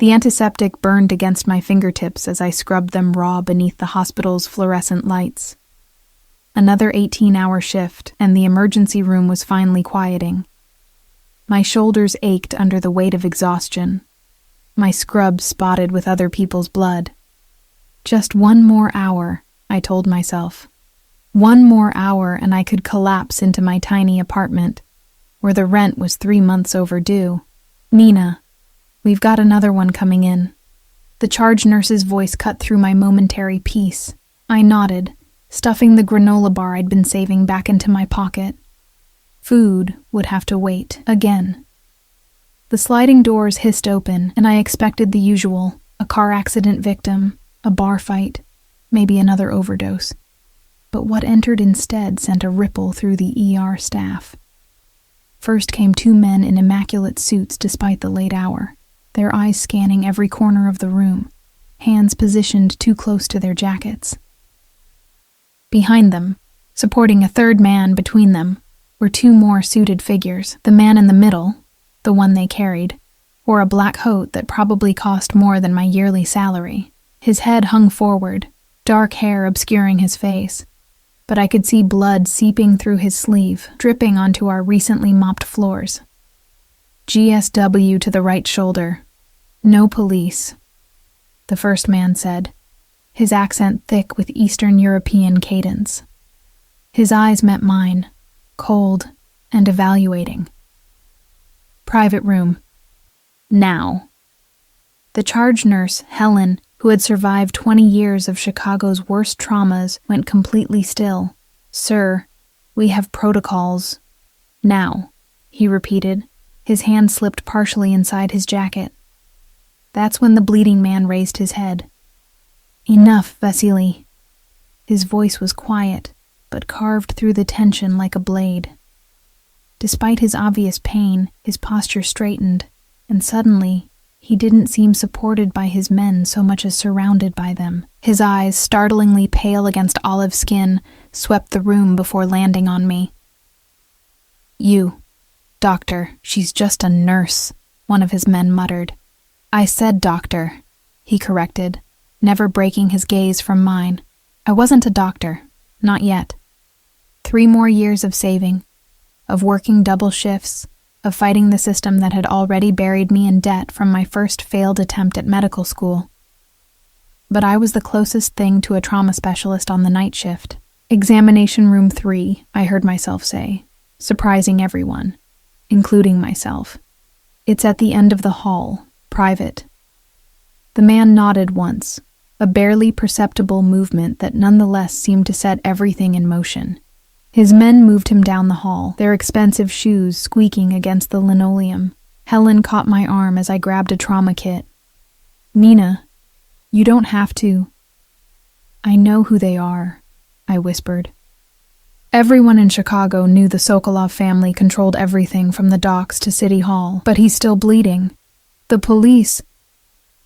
The antiseptic burned against my fingertips as I scrubbed them raw beneath the hospital's fluorescent lights. Another 18-hour shift, and the emergency room was finally quieting. My shoulders ached under the weight of exhaustion, my scrubs spotted with other people's blood. Just one more hour, I told myself. One more hour and I could collapse into my tiny apartment, where the rent was 3 months overdue. Nina, we've got another one coming in. The charge nurse's voice cut through my momentary peace. I nodded, stuffing the granola bar I'd been saving back into my pocket. Food would have to wait again. The sliding doors hissed open, and I expected the usual: a car accident victim, a bar fight, maybe another overdose. But what entered instead sent a ripple through the ER staff. First came 2 men in immaculate suits despite the late hour, their eyes scanning every corner of the room, hands positioned too close to their jackets. Behind them, supporting a third man between them, were 2 more suited figures. The man in the middle, the one they carried, wore a black coat that probably cost more than my yearly salary. His head hung forward, dark hair obscuring his face, but I could see blood seeping through his sleeve, dripping onto our recently mopped floors. GSW to the right shoulder. No police, the first man said, his accent thick with Eastern European cadence. His eyes met mine, cold and evaluating. Private room. Now. The charge nurse, Helen, who had survived 20 years of Chicago's worst traumas, went completely still. "Sir, we have protocols." "Now," he repeated. His hand slipped partially inside his jacket. That's when the bleeding man raised his head. "Enough, Vasily." His voice was quiet, but carved through the tension like a blade. Despite his obvious pain, his posture straightened, and suddenly, he didn't seem supported by his men so much as surrounded by them. His eyes, startlingly pale against olive skin, swept the room before landing on me. "You, doctor, she's just a nurse," one of his men muttered. "I said doctor," he corrected, never breaking his gaze from mine. I wasn't a doctor, not yet. 3 more years of saving, of working double shifts, of fighting the system that had already buried me in debt from my first failed attempt at medical school. But I was the closest thing to a trauma specialist on the night shift. "Examination room 3, I heard myself say, surprising everyone, including myself. "It's at the end of the hall, private." The man nodded once, a barely perceptible movement that nonetheless seemed to set everything in motion. His men moved him down the hall, their expensive shoes squeaking against the linoleum. Helen caught my arm as I grabbed a trauma kit. "Nina, you don't have to." "I know who they are," I whispered. Everyone in Chicago knew the Sokolov family controlled everything from the docks to City Hall, but he's still bleeding. The police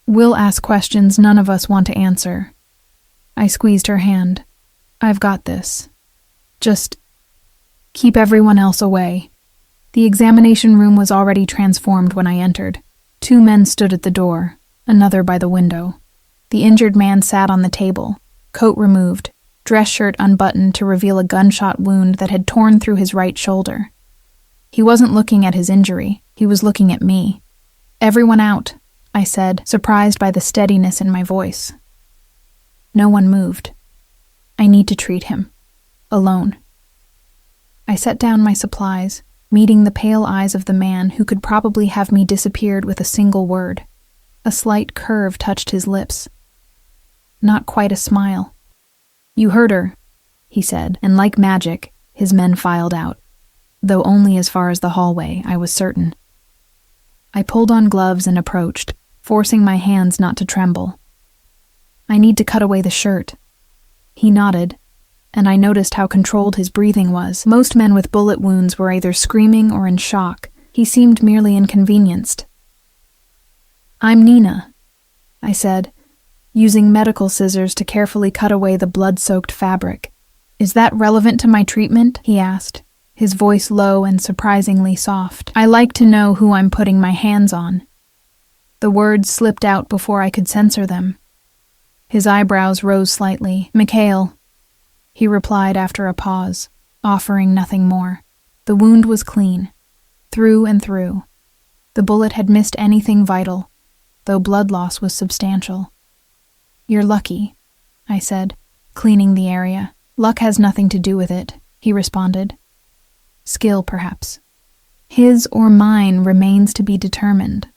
will ask questions none of us want to answer. I squeezed her hand. "I've got this. Just keep everyone else away." The examination room was already transformed when I entered. 2 men stood at the door, another by the window. The injured man sat on the table, coat removed, dress shirt unbuttoned to reveal a gunshot wound that had torn through his right shoulder. He wasn't looking at his injury, he was looking at me. "Everyone out," I said, surprised by the steadiness in my voice. No one moved. "I need to treat him. Alone." I set down my supplies, meeting the pale eyes of the man who could probably have me disappeared with a single word. A slight curve touched his lips. Not quite a smile. "You heard her," he said, and like magic, his men filed out. Though only as far as the hallway, I was certain. I pulled on gloves and approached, forcing my hands not to tremble. "I need to cut away the shirt." He nodded, and I noticed how controlled his breathing was. Most men with bullet wounds were either screaming or in shock. He seemed merely inconvenienced. "I'm Nina," I said, using medical scissors to carefully cut away the blood-soaked fabric. "Is that relevant to my treatment?" he asked, his voice low and surprisingly soft. "I like to know who I'm putting my hands on." The words slipped out before I could censor them. His eyebrows rose slightly. "Mikhail," he replied after a pause, offering nothing more. The wound was clean, through and through. The bullet had missed anything vital, though blood loss was substantial. "You're lucky," I said, cleaning the area. "Luck has nothing to do with it," he responded. "Skill, perhaps. His or mine remains to be determined."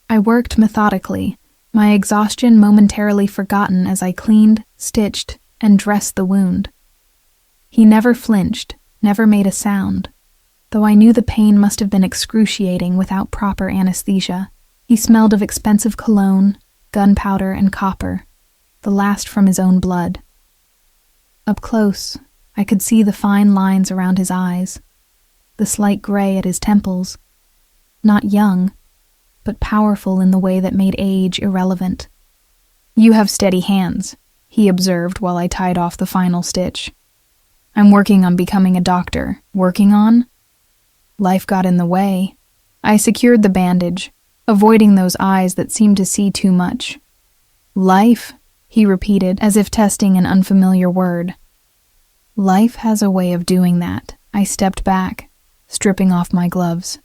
I worked methodically, my exhaustion momentarily forgotten as I cleaned, stitched, and dressed the wound. He never flinched, never made a sound, though I knew the pain must have been excruciating without proper anesthesia. He smelled of expensive cologne, gunpowder, and copper, the last from his own blood. Up close, I could see the fine lines around his eyes, the slight gray at his temples. Not young, but powerful in the way that made age irrelevant. "You have steady hands," he observed while I tied off the final stitch. "I'm working on becoming a doctor." "Working on?" Life got in the way. I secured the bandage, avoiding those eyes that seemed to see too much. "Life?" he repeated, as if testing an unfamiliar word. "Life has a way of doing that." I stepped back, stripping off my gloves.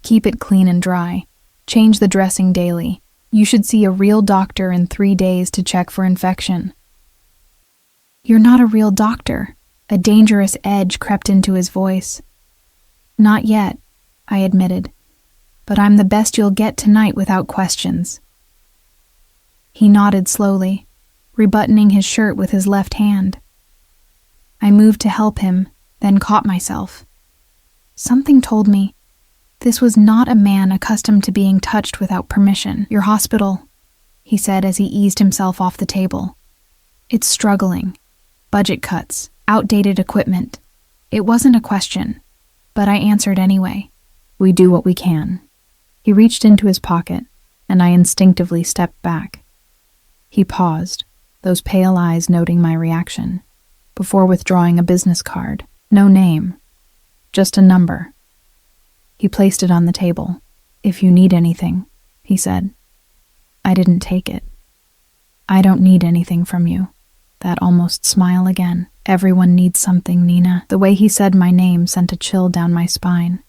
"Keep it clean and dry. Change the dressing daily. You should see a real doctor in 3 days to check for infection." "You're not a real doctor." A dangerous edge crept into his voice. "Not yet," I admitted, "but I'm the best you'll get tonight without questions." He nodded slowly, rebuttoning his shirt with his left hand. I moved to help him, then caught myself. Something told me this was not a man accustomed to being touched without permission. "Your hospital," he said as he eased himself off the table. "It's struggling. Budget cuts, outdated equipment." It wasn't a question, but I answered anyway. "We do what we can." He reached into his pocket, and I instinctively stepped back. He paused, those pale eyes noting my reaction, before withdrawing a business card. No name, just a number. He placed it on the table. "If you need anything," he said. I didn't take it. "I don't need anything from you." That almost smile again. "Everyone needs something, Nina." The way he said my name sent a chill down my spine.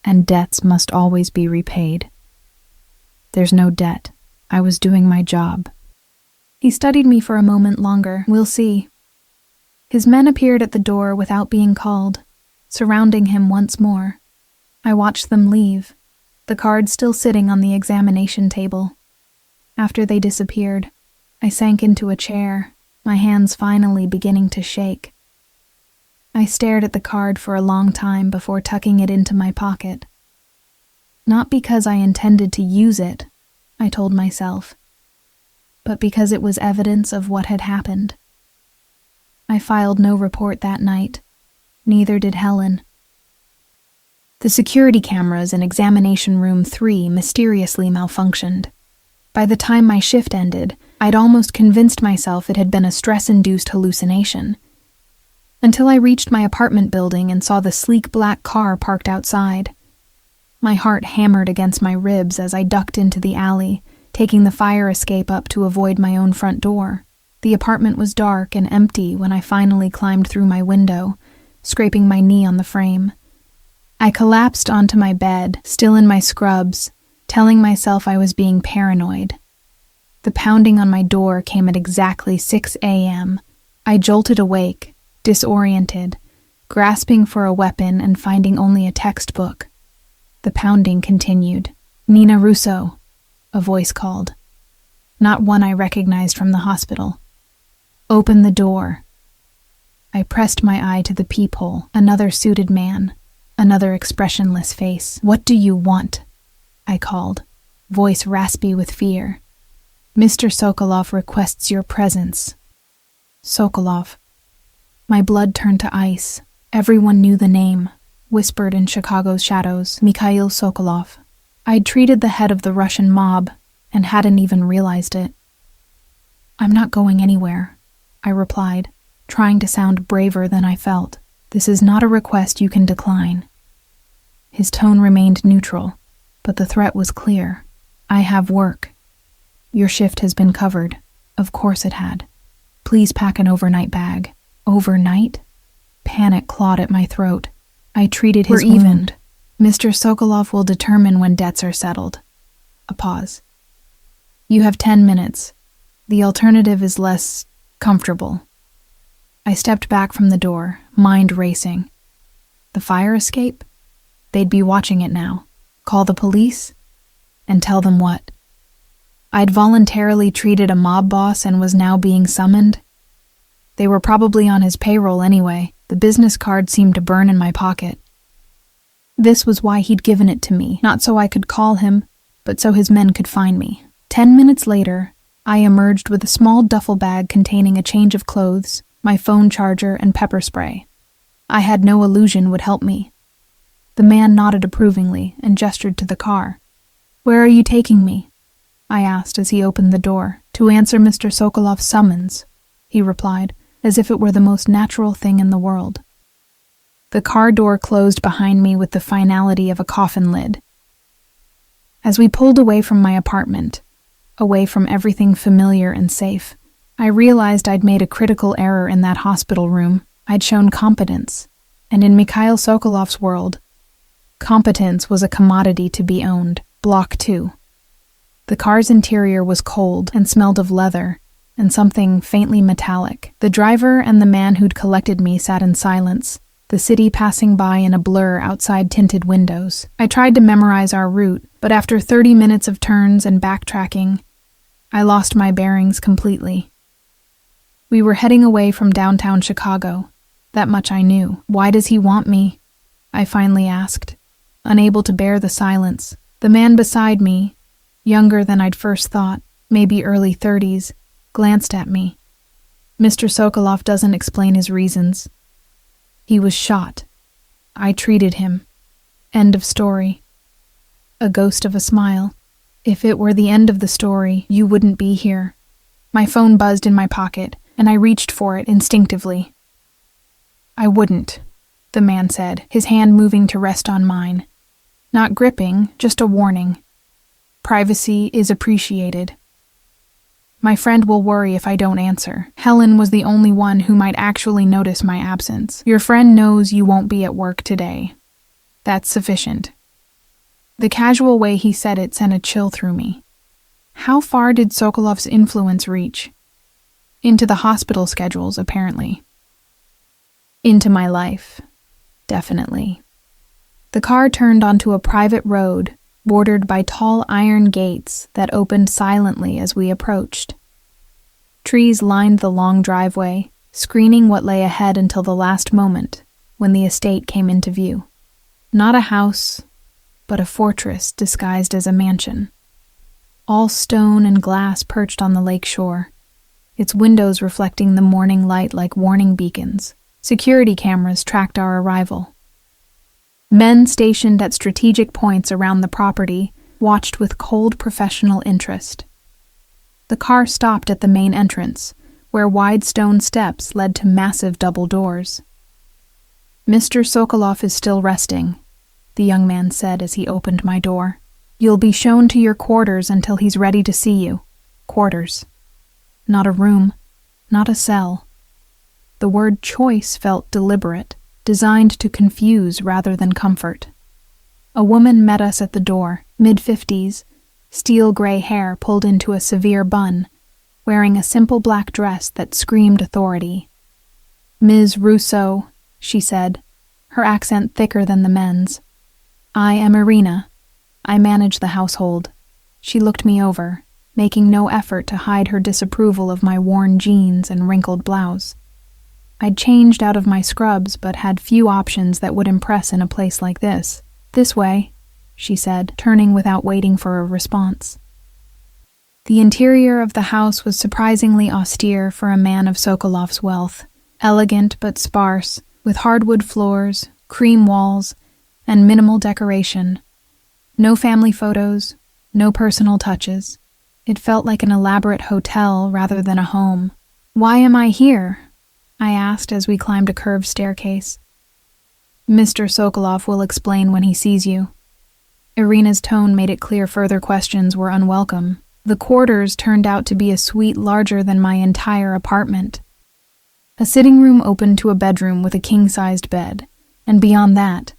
"And debts must always be repaid." "There's no debt. I was doing my job." He studied me for a moment longer. "We'll see." His men appeared at the door without being called, surrounding him once more. I watched them leave, the card still sitting on the examination table. After they disappeared, I sank into a chair, my hands finally beginning to shake. I stared at the card for a long time before tucking it into my pocket. Not because I intended to use it, I told myself, but because it was evidence of what had happened. I filed no report that night. Neither did Helen. The security cameras in examination room 3 mysteriously malfunctioned. By the time my shift ended, I'd almost convinced myself it had been a stress-induced hallucination. Until I reached my apartment building and saw the sleek black car parked outside. My heart hammered against my ribs as I ducked into the alley, taking the fire escape up to avoid my own front door. The apartment was dark and empty when I finally climbed through my window, scraping my knee on the frame. I collapsed onto my bed, still in my scrubs, telling myself I was being paranoid. The pounding on my door came at exactly 6 a.m. I jolted awake, disoriented, grasping for a weapon and finding only a textbook. The pounding continued. "Nina Russo," a voice called. Not one I recognized from the hospital. "Open the door." I pressed my eye to the peephole. Another suited man, another expressionless face. "What do you want?" I called, voice raspy with fear. "Mr. Sokolov requests your presence." Sokolov. My blood turned to ice. Everyone knew the name, whispered in Chicago's shadows. Mikhail Sokolov. I'd treated the head of the Russian mob and hadn't even realized it. "I'm not going anywhere," I replied, trying to sound braver than I felt. "This is not a request you can decline." His tone remained neutral, but the threat was clear. "I have work. Your shift has been covered." Of course it had. "Please pack an overnight bag." Overnight? Panic clawed at my throat. I treated his wound. Mr. Sokolov will determine when debts are settled. A pause. "You have 10 minutes. The alternative is less comfortable." I stepped back from the door, mind racing. The fire escape? They'd be watching it now. Call the police? And tell them what? I'd voluntarily treated a mob boss and was now being summoned? They were probably on his payroll anyway. The business card seemed to burn in my pocket. This was why he'd given it to me, not so I could call him, but so his men could find me. 10 minutes later, I emerged with a small duffel bag containing a change of clothes, my phone charger, and pepper spray. I had no illusion would help me. The man nodded approvingly and gestured to the car. "Where are you taking me?" I asked as he opened the door. "To answer Mr. Sokolov's summons," he replied, as if it were the most natural thing in the world. The car door closed behind me with the finality of a coffin lid. As we pulled away from my apartment, away from everything familiar and safe, I realized I'd made a critical error in that hospital room. I'd shown competence, and in Mikhail Sokolov's world, competence was a commodity to be owned. Block 2. The car's interior was cold and smelled of leather and something faintly metallic. The driver and the man who'd collected me sat in silence, the city passing by in a blur outside tinted windows. I tried to memorize our route, but after 30 minutes of turns and backtracking, I lost my bearings completely. We were heading away from downtown Chicago. That much I knew. "Why does he want me?" I finally asked, unable to bear the silence. The man beside me, younger than I'd first thought, maybe early 30s, glanced at me. "Mr. Sokolov doesn't explain his reasons. He was shot. I treated him. End of story." A ghost of a smile. "If it were the end of the story, you wouldn't be here." My phone buzzed in my pocket, and I reached for it instinctively. "I wouldn't," the man said, his hand moving to rest on mine. Not gripping, just a warning. "Privacy is appreciated. My friend will worry if I don't answer. Helen was the only one who might actually notice my absence. Your friend knows you won't be at work today. That's sufficient." The casual way he said it sent a chill through me. How far did Sokolov's influence reach? Into the hospital schedules, apparently. Into my life. Definitely. The car turned onto a private road, bordered by tall iron gates that opened silently as we approached. Trees lined the long driveway, screening what lay ahead until the last moment, when the estate came into view. Not a house, but a fortress disguised as a mansion. All stone and glass perched on the lake shore, its windows reflecting the morning light like warning beacons. Security cameras tracked our arrival. Men stationed at strategic points around the property watched with cold professional interest. The car stopped at the main entrance, where wide stone steps led to massive double doors. "Mr. Sokolov is still resting," the young man said as he opened my door. "You'll be shown to your quarters until he's ready to see you." Quarters. Not a room, not a cell. The word choice felt deliberate, designed to confuse rather than comfort. A woman met us at the door, mid-50s, steel gray hair pulled into a severe bun, wearing a simple black dress that screamed authority. "Ms. Rousseau," she said, her accent thicker than the men's. "I am Irina. I manage the household." She looked me over, making no effort to hide her disapproval of my worn jeans and wrinkled blouse. I'd changed out of my scrubs, but had few options that would impress in a place like this. "This way," she said, turning without waiting for a response. The interior of the house was surprisingly austere for a man of Sokolov's wealth, elegant but sparse, with hardwood floors, cream walls, and minimal decoration. No family photos, no personal touches. It felt like an elaborate hotel rather than a home. "Why am I here?" I asked as we climbed a curved staircase. "Mr. Sokolov will explain when he sees you." Irina's tone made it clear further questions were unwelcome. The quarters turned out to be a suite larger than my entire apartment. A sitting room opened to a bedroom with a king-sized bed, and beyond that,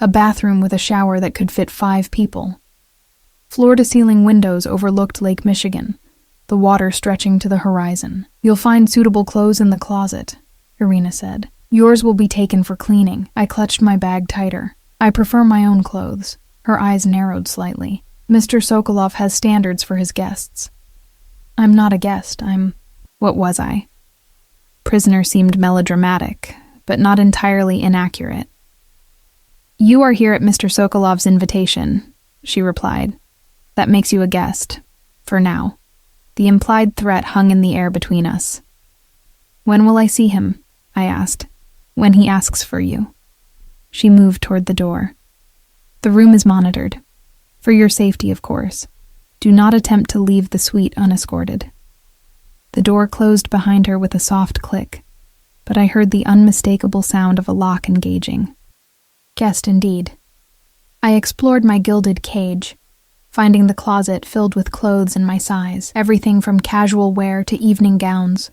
a bathroom with a shower that could fit 5 people. Floor-to-ceiling windows overlooked Lake Michigan, the water stretching to the horizon. "You'll find suitable clothes in the closet," Irina said. "Yours will be taken for cleaning." I clutched my bag tighter. "I prefer my own clothes." Her eyes narrowed slightly. "Mr. Sokolov has standards for his guests." "I'm not a guest, What was I?" Prisoner seemed melodramatic, but not entirely inaccurate. "You are here at Mr. Sokolov's invitation," she replied. "That makes you a guest, for now." The implied threat hung in the air between us. "When will I see him?" I asked. "When he asks for you." She moved toward the door. "The room is monitored. For your safety, of course. Do not attempt to leave the suite unescorted." The door closed behind her with a soft click, but I heard the unmistakable sound of a lock engaging. Guest indeed. I explored my gilded cage, finding the closet filled with clothes in my size, everything from casual wear to evening gowns,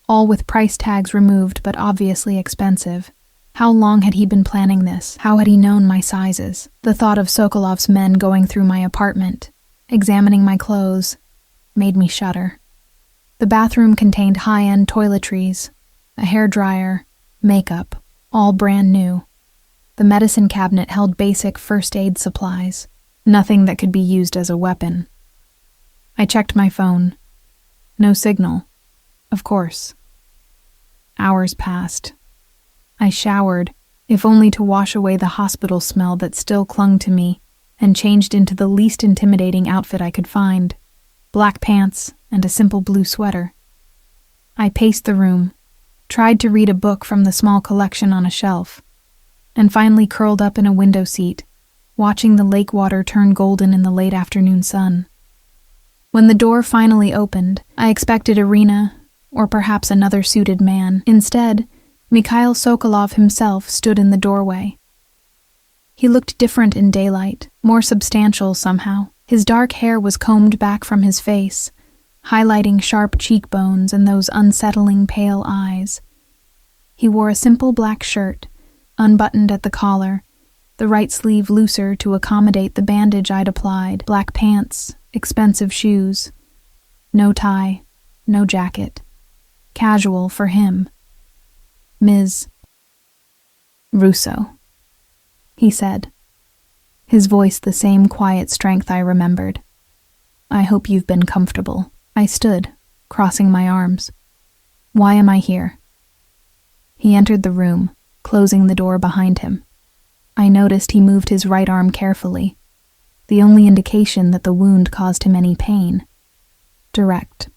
all with price tags removed but obviously expensive. How long had he been planning this? How had he known my sizes? The thought of Sokolov's men going through my apartment, examining my clothes, made me shudder. The bathroom contained high-end toiletries, a hairdryer, makeup, all brand new. The medicine cabinet held basic first aid supplies, nothing that could be used as a weapon. I checked my phone. No signal. Of course. Hours passed. I showered, if only to wash away the hospital smell that still clung to me, and changed into the least intimidating outfit I could find, black pants and a simple blue sweater. I paced the room, tried to read a book from the small collection on a shelf, and finally curled up in a window seat, watching the lake water turn golden in the late afternoon sun. When the door finally opened, I expected Irina, or perhaps another suited man. Instead, Mikhail Sokolov himself stood in the doorway. He looked different in daylight, more substantial somehow. His dark hair was combed back from his face, highlighting sharp cheekbones and those unsettling pale eyes. He wore a simple black shirt, unbuttoned at the collar, the right sleeve looser to accommodate the bandage I'd applied, black pants, expensive shoes. No tie, no jacket. Casual for him. "Ms. Russo," he said, his voice the same quiet strength I remembered. "I hope you've been comfortable." I stood, crossing my arms. "Why am I here?" He entered the room, closing the door behind him. I noticed he moved his right arm carefully, the only indication that the wound caused him any pain. Direct.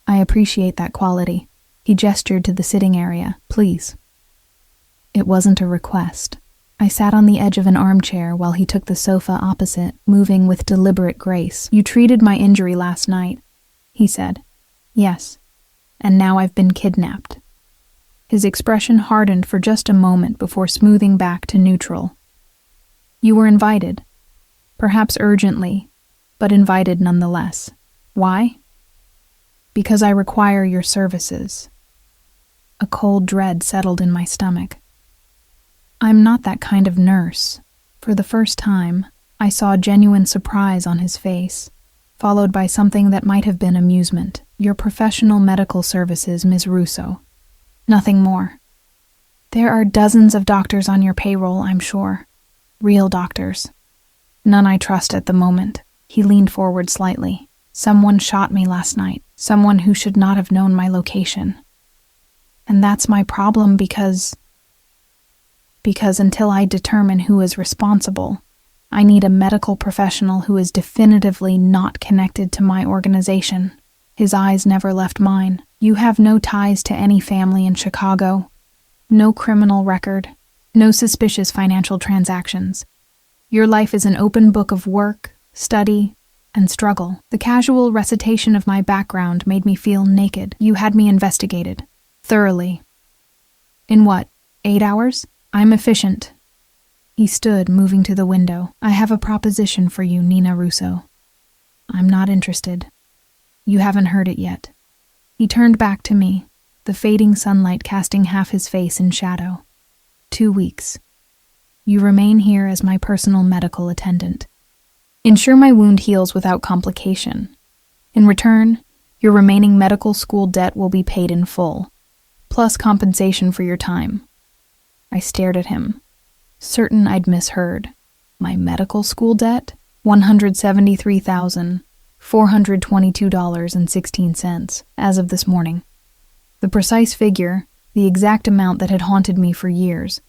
"I appreciate that quality." He gestured to the sitting area. "Please." It wasn't a request. I sat on the edge of an armchair while he took the sofa opposite, moving with deliberate grace. "You treated my injury last night," he said. "Yes. And now I've been kidnapped." His expression hardened for just a moment before smoothing back to neutral. "You were invited. Perhaps urgently, but invited nonetheless. Why?" "Because I require your services." A cold dread settled in my stomach. "I'm not that kind of nurse." For the first time, I saw genuine surprise on his face, followed by something that might have been amusement. "Your professional medical services, Ms. Russo. Nothing more. There are dozens of doctors on your payroll, I'm sure. Real doctors. None I trust at the moment." He leaned forward slightly. "Someone shot me last night. Someone who should not have known my location. And that's my problem because until I determine who is responsible, I need a medical professional who is definitively not connected to my organization." His eyes never left mine. "You have no ties to any family in Chicago, no criminal record, no suspicious financial transactions. Your life is an open book of work, study, and struggle." The casual recitation of my background made me feel naked. "You had me investigated. Thoroughly. In what, 8 hours? I'm efficient." He stood, moving to the window. "I have a proposition for you, Nina Russo." "I'm not interested." "You haven't heard it yet." He turned back to me, the fading sunlight casting half his face in shadow. 2 weeks. You remain here as my personal medical attendant. Ensure my wound heals without complication. In return, your remaining medical school debt will be paid in full, plus compensation for your time. I stared at him, certain I'd misheard. My medical school debt? $173,422.16 as of this morning. The precise figure, the exact amount that had haunted me for years,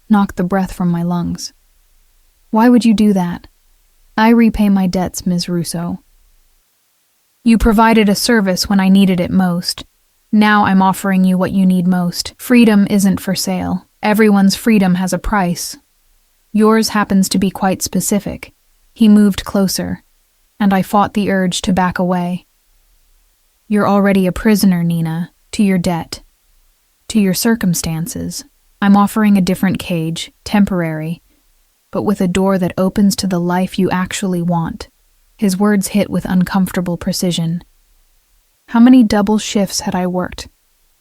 knocked the breath from my lungs. "Why would you do that?" "I repay my debts, Ms. Russo. You provided a service when I needed it most. Now I'm offering you what you need most. Freedom isn't for sale. Everyone's freedom has a price. Yours happens to be quite specific." He moved closer, and I fought the urge to back away. "You're already a prisoner, Nina, to your debt, to your circumstances. I'm offering a different cage, temporary, but with a door that opens to the life you actually want." His words hit with uncomfortable precision. How many double shifts had I worked?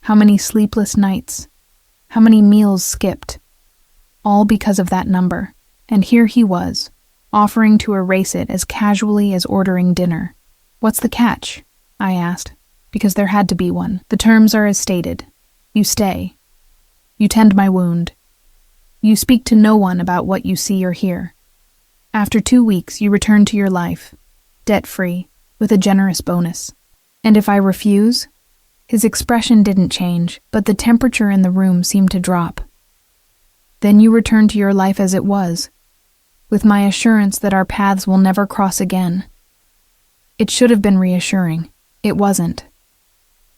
How many sleepless nights? How many meals skipped? All because of that number. And here he was, offering to erase it as casually as ordering dinner. "What's the catch?" I asked, because there had to be one. "The terms are as stated. You stay. You tend my wound. You speak to no one about what you see or hear. After 2 weeks, you return to your life, debt-free, with a generous bonus. And if I refuse?" His expression didn't change, but the temperature in the room seemed to drop. "Then you return to your life as it was, with my assurance that our paths will never cross again." It should have been reassuring. It wasn't.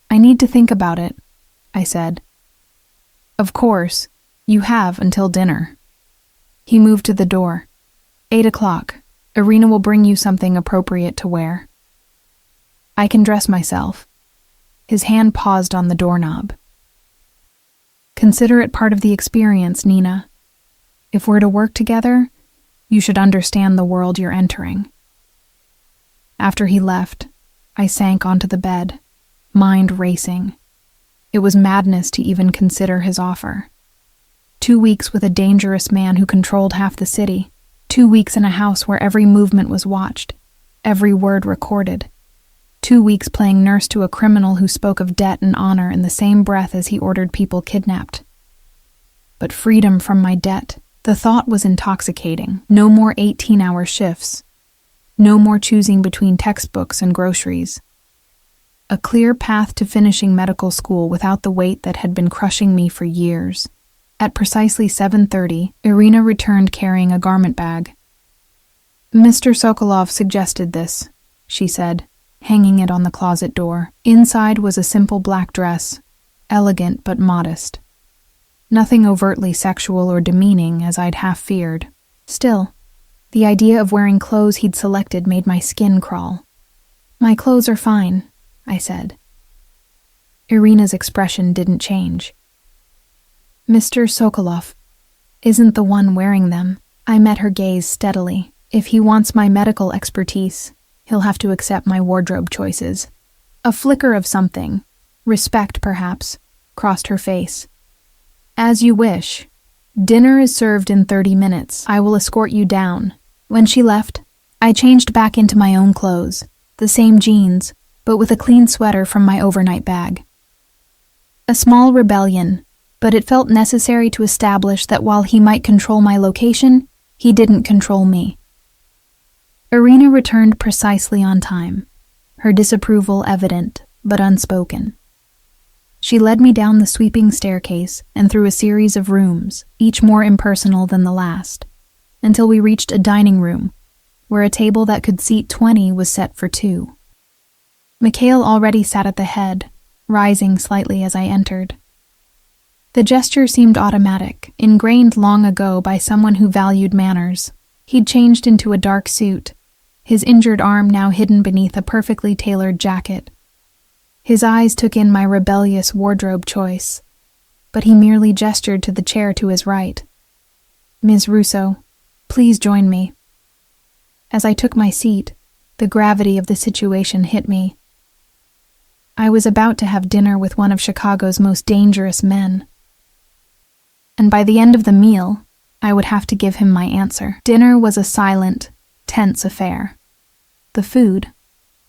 "I need to think about it," I said. "Of course, you have until dinner." He moved to the door. 8 o'clock. Irina will bring you something appropriate to wear. I can dress myself." His hand paused on the doorknob. "Consider it part of the experience, Nina. If we're to work together, you should understand the world you're entering." After he left, I sank onto the bed, mind racing. It was madness to even consider his offer. 2 weeks with a dangerous man who controlled half the city. 2 weeks in a house where every movement was watched, every word recorded. 2 weeks playing nurse to a criminal who spoke of debt and honor in the same breath as he ordered people kidnapped. But freedom from my debt, the thought was intoxicating. No more 18-hour shifts. No more choosing between textbooks and groceries. A clear path to finishing medical school without the weight that had been crushing me for years. At precisely 7:30, Irina returned carrying a garment bag. "Mr. Sokolov suggested this," she said, hanging it on the closet door. Inside was a simple black dress, elegant but modest. Nothing overtly sexual or demeaning, as I'd half feared. Still, the idea of wearing clothes he'd selected made my skin crawl. "My clothes are fine," I said. Irina's expression didn't change. "Mr. Sokolov isn't the one wearing them." I met her gaze steadily. "If he wants my medical expertise, he'll have to accept my wardrobe choices." A flicker of something, respect perhaps, crossed her face. "As you wish. Dinner is served in 30 minutes. I will escort you down." When she left, I changed back into my own clothes, the same jeans, but with a clean sweater from my overnight bag. A small rebellion, but it felt necessary to establish that while he might control my location, he didn't control me. Irina returned precisely on time, her disapproval evident but unspoken. She led me down the sweeping staircase and through a series of rooms, each more impersonal than the last, until we reached a dining room, where a table that could seat 20 was set for 2. Mikhail already sat at the head, rising slightly as I entered. The gesture seemed automatic, ingrained long ago by someone who valued manners. He'd changed into a dark suit, his injured arm now hidden beneath a perfectly tailored jacket. His eyes took in my rebellious wardrobe choice, but he merely gestured to the chair to his right. Ms. Russo, please join me." As I took my seat, the gravity of the situation hit me. I was about to have dinner with one of Chicago's most dangerous men. And by the end of the meal, I would have to give him my answer. Dinner was a silent, tense affair. The food,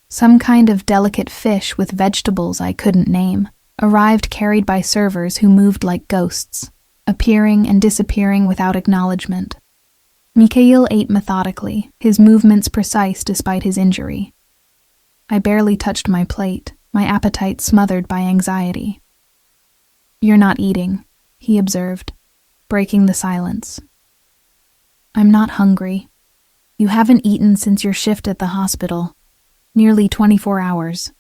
some kind of delicate fish with vegetables I couldn't name, arrived carried by servers who moved like ghosts, appearing and disappearing without acknowledgement. Mikhail ate methodically, his movements precise despite his injury. I barely touched my plate, my appetite smothered by anxiety. "You're not eating," he observed, breaking the silence. "I'm not hungry. You haven't eaten since your shift at the hospital. Nearly 24 hours.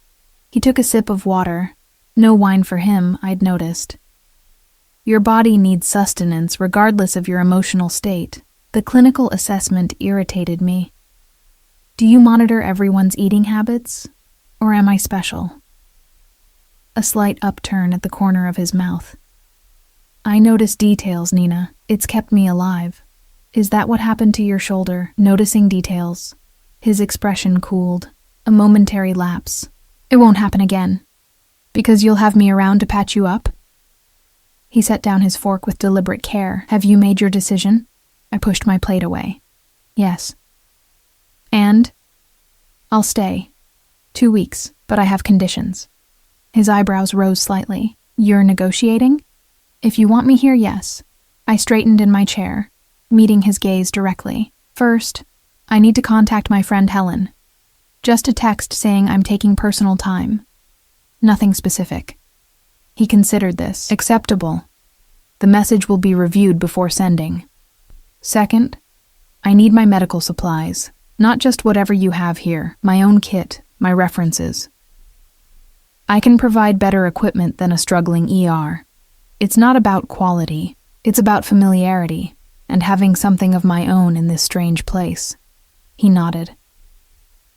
He took a sip of water. No wine for him, I'd noticed. "Your body needs sustenance regardless of your emotional state." The clinical assessment irritated me. "Do you monitor everyone's eating habits? Or am I special?" A slight upturn at the corner of his mouth. "I notice details, Nina. It's kept me alive." "Is that what happened to your shoulder, noticing details?" His expression cooled. A momentary lapse. "It won't happen again. Because you'll have me around to patch you up?" He set down his fork with deliberate care. "Have you made your decision?" I pushed my plate away. "Yes." "And?" "I'll stay. 2 weeks, but I have conditions." His eyebrows rose slightly. "You're negotiating?" "If you want me here, yes." I straightened in my chair, meeting his gaze directly. "First, I need to contact my friend Helen. Just a text saying I'm taking personal time. Nothing specific." He considered this. "Acceptable. The message will be reviewed before sending." "Second, I need my medical supplies. Not just whatever you have here, my own kit, my references. I can provide better equipment than a struggling ER. It's not about quality, it's about familiarity, and having something of my own in this strange place." He nodded.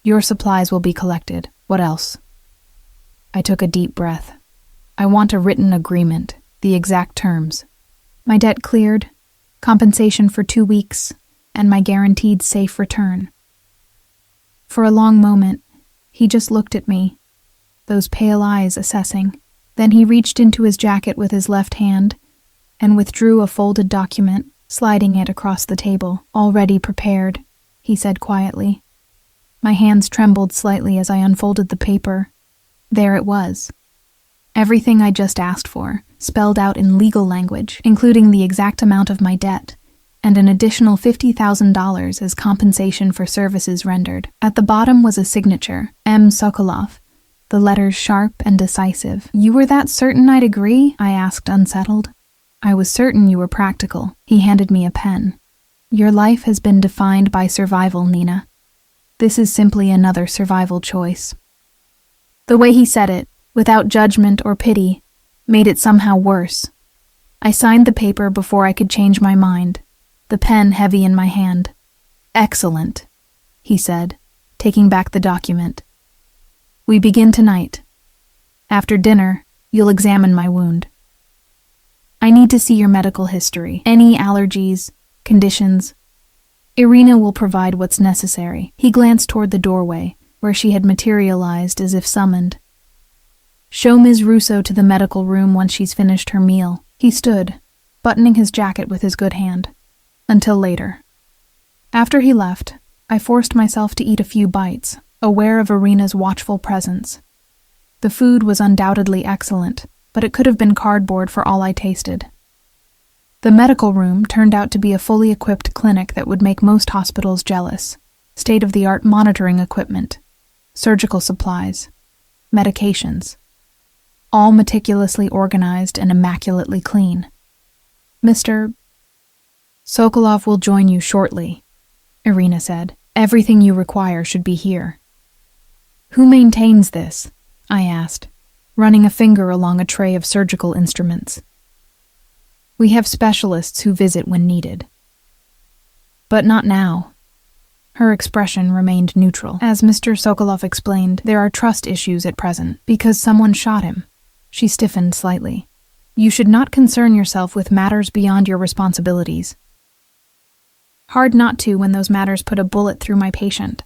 "Your supplies will be collected. What else?" I took a deep breath. "I want a written agreement, the exact terms. My debt cleared, compensation for 2 weeks, and my guaranteed safe return." For a long moment, he just looked at me, those pale eyes assessing. Then he reached into his jacket with his left hand and withdrew a folded document, sliding it across the table. "Already prepared," he said quietly. My hands trembled slightly as I unfolded the paper. There it was. Everything I just asked for, spelled out in legal language, including the exact amount of my debt, and an additional $50,000 as compensation for services rendered. At the bottom was a signature, M. Sokolov, the letters sharp and decisive. "You were that certain I'd agree?" I asked, unsettled. "I was certain you were practical." He handed me a pen. "Your life has been defined by survival, Nina. This is simply another survival choice." The way he said it, without judgment or pity, made it somehow worse. I signed the paper before I could change my mind, the pen heavy in my hand. "Excellent," he said, taking back the document. "We begin tonight. After dinner, you'll examine my wound. I need to see your medical history, any allergies, conditions. Irina will provide what's necessary." He glanced toward the doorway, where she had materialized as if summoned. "Show Ms. Russo to the medical room once she's finished her meal." He stood, buttoning his jacket with his good hand. "Until later." After he left, I forced myself to eat a few bites, aware of Irina's watchful presence. The food was undoubtedly excellent, but it could have been cardboard for all I tasted. The medical room turned out to be a fully equipped clinic that would make most hospitals jealous. State-of-the-art monitoring equipment, surgical supplies, medications, all meticulously organized and immaculately clean. "Mr. Sokolov will join you shortly," Irina said. "Everything you require should be here." "Who maintains this?" I asked, running a finger along a tray of surgical instruments. "We have specialists who visit when needed." "But not now." Her expression remained neutral. "As Mr. Sokolov explained, there are trust issues at present, because someone shot him." She stiffened slightly. "You should not concern yourself with matters beyond your responsibilities." Hard not to when those matters put a bullet through my patient.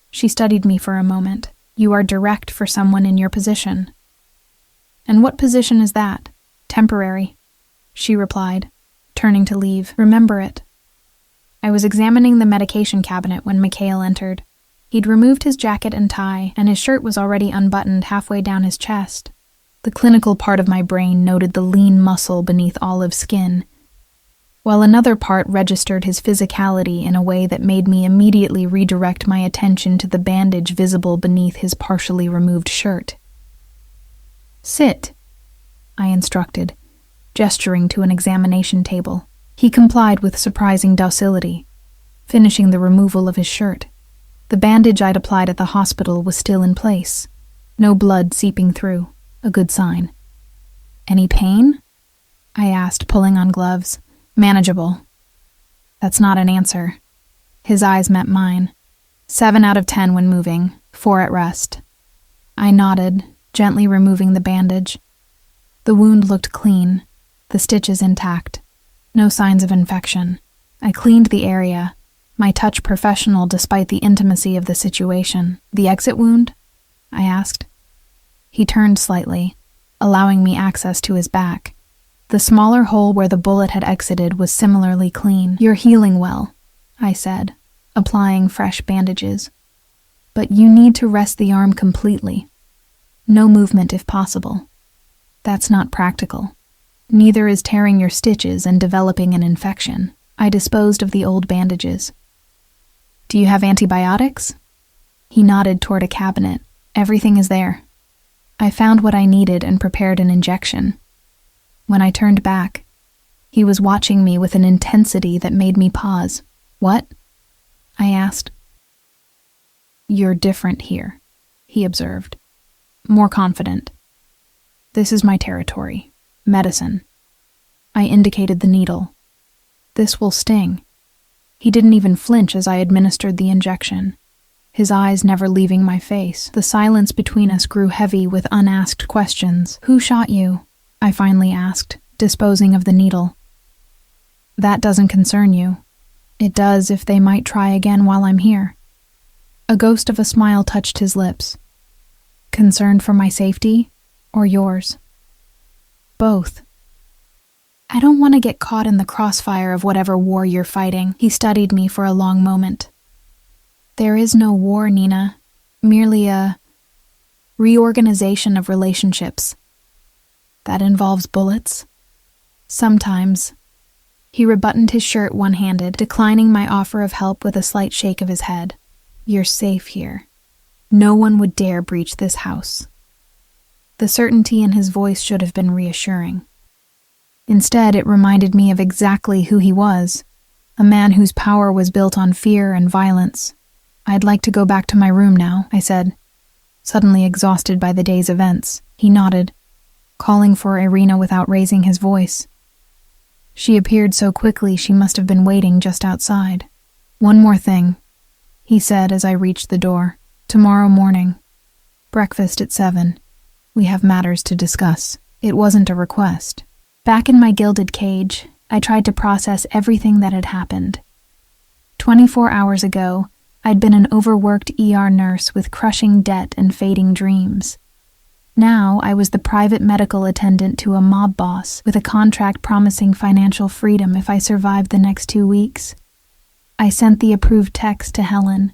She studied me for a moment. You are direct for someone in your position. And what position is that? Temporary, she replied, turning to leave. Remember it. I was examining the medication cabinet when Mikhail entered. He'd removed his jacket and tie, and his shirt was already unbuttoned halfway down his chest. The clinical part of my brain noted the lean muscle beneath olive skin, while another part registered his physicality in a way that made me immediately redirect my attention to the bandage visible beneath his partially removed shirt. Sit, I instructed, gesturing to an examination table. He complied with surprising docility, finishing the removal of his shirt. The bandage I'd applied at the hospital was still in place, no blood seeping through, a good sign. Any pain? I asked, pulling on gloves. Manageable. That's not an answer. His eyes met mine. 7 out of 10 when moving, 4 at rest. I nodded, gently removing the bandage. The wound looked clean, the stitches intact. No signs of infection. I cleaned the area, my touch professional despite the intimacy of the situation. The exit wound? I asked. He turned slightly, allowing me access to his back. The smaller hole where the bullet had exited was similarly clean. You're healing well, I said, applying fresh bandages. But you need to rest the arm completely. No movement if possible. That's not practical. Neither is tearing your stitches and developing an infection. I disposed of the old bandages. Do you have antibiotics? He nodded toward a cabinet. Everything is there. I found what I needed and prepared an injection. When I turned back, he was watching me with an intensity that made me pause. What? I asked. You're different here, he observed, more confident. This is my territory. Medicine. I indicated the needle. This will sting. He didn't even flinch as I administered the injection, his eyes never leaving my face. The silence between us grew heavy with unasked questions. Who shot you? I finally asked, disposing of the needle. That doesn't concern you. It does if they might try again while I'm here. A ghost of a smile touched his lips. Concerned for my safety or yours? Both. I don't want to get caught in the crossfire of whatever war you're fighting. He studied me for a long moment. There is no war, Nina. Merely a reorganization of relationships. That involves bullets? Sometimes. He rebuttoned his shirt one-handed, declining my offer of help with a slight shake of his head. You're safe here. No one would dare breach this house. The certainty in his voice should have been reassuring. Instead, it reminded me of exactly who he was, a man whose power was built on fear and violence. I'd like to go back to my room now, I said, suddenly exhausted by the day's events. He nodded, calling for Irina without raising his voice. She appeared so quickly she must have been waiting just outside. One more thing, he said as I reached the door. Tomorrow morning. Breakfast at 7. We have matters to discuss. It wasn't a request. Back in my gilded cage, I tried to process everything that had happened. 24 hours ago, I'd been an overworked ER nurse with crushing debt and fading dreams. Now I was the private medical attendant to a mob boss with a contract promising financial freedom if I survived the next 2 weeks. I sent the approved text to Helen.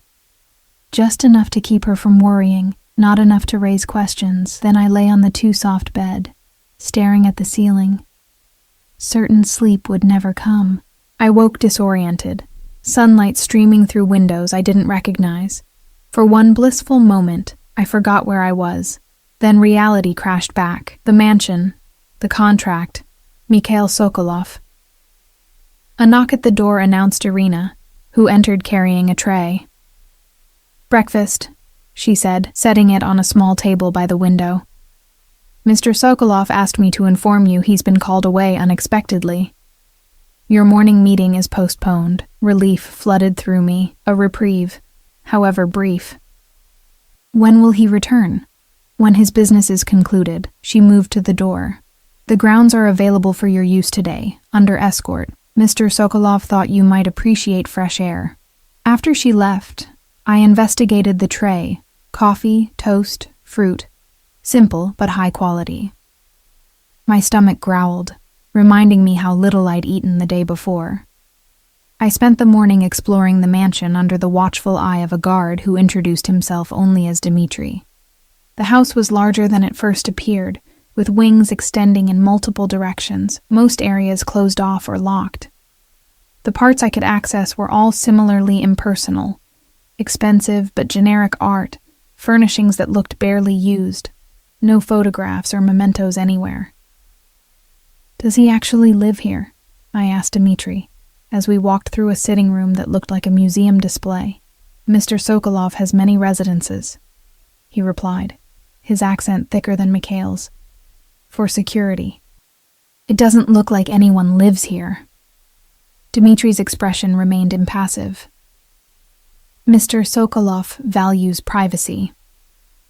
Just enough to keep her from worrying, not enough to raise questions. Then I lay on the too-soft bed, staring at the ceiling. Certain sleep would never come. I woke disoriented, sunlight streaming through windows I didn't recognize. For one blissful moment, I forgot where I was. Then reality crashed back. The mansion, the contract, Mikhail Sokolov. A knock at the door announced Irina, who entered carrying a tray. Breakfast, she said, setting it on a small table by the window. Mr. Sokolov asked me to inform you he's been called away unexpectedly. Your morning meeting is postponed. Relief flooded through me, a reprieve, however brief. When will he return? When his business is concluded. She moved to the door. The grounds are available for your use today, under escort. Mr. Sokolov thought you might appreciate fresh air. After she left, I investigated the tray: coffee, toast, fruit. Simple, but high quality. My stomach growled, reminding me how little I'd eaten the day before. I spent the morning exploring the mansion under the watchful eye of a guard who introduced himself only as Dmitri. The house was larger than it first appeared, with wings extending in multiple directions, most areas closed off or locked. The parts I could access were all similarly impersonal: expensive but generic art, furnishings that looked barely used, no photographs or mementos anywhere. "Does he actually live here?" I asked Dmitri, as we walked through a sitting room that looked like a museum display. "Mr. Sokolov has many residences," he replied, his accent thicker than Mikhail's. "For security. It doesn't look like anyone lives here." Dmitri's expression remained impassive. "Mr. Sokolov values privacy."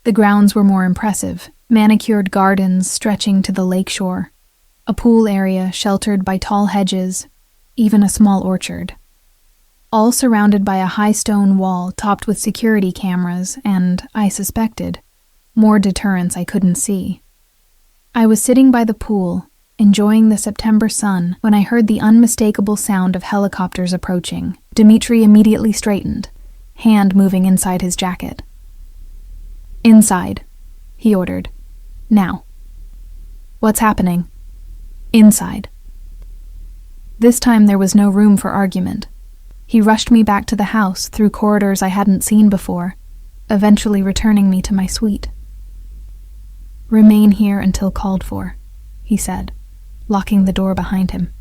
The grounds were more impressive: manicured gardens stretching to the lakeshore, a pool area sheltered by tall hedges, even a small orchard. All surrounded by a high stone wall topped with security cameras and, I suspected, more deterrents I couldn't see. I was sitting by the pool, enjoying the September sun, when I heard the unmistakable sound of helicopters approaching. Dmitri immediately straightened, hand moving inside his jacket. "Inside," he ordered. "Now." "What's happening?" "Inside." This time there was no room for argument. He rushed me back to the house through corridors I hadn't seen before, eventually returning me to my suite. "Remain here until called for," he said, locking the door behind him.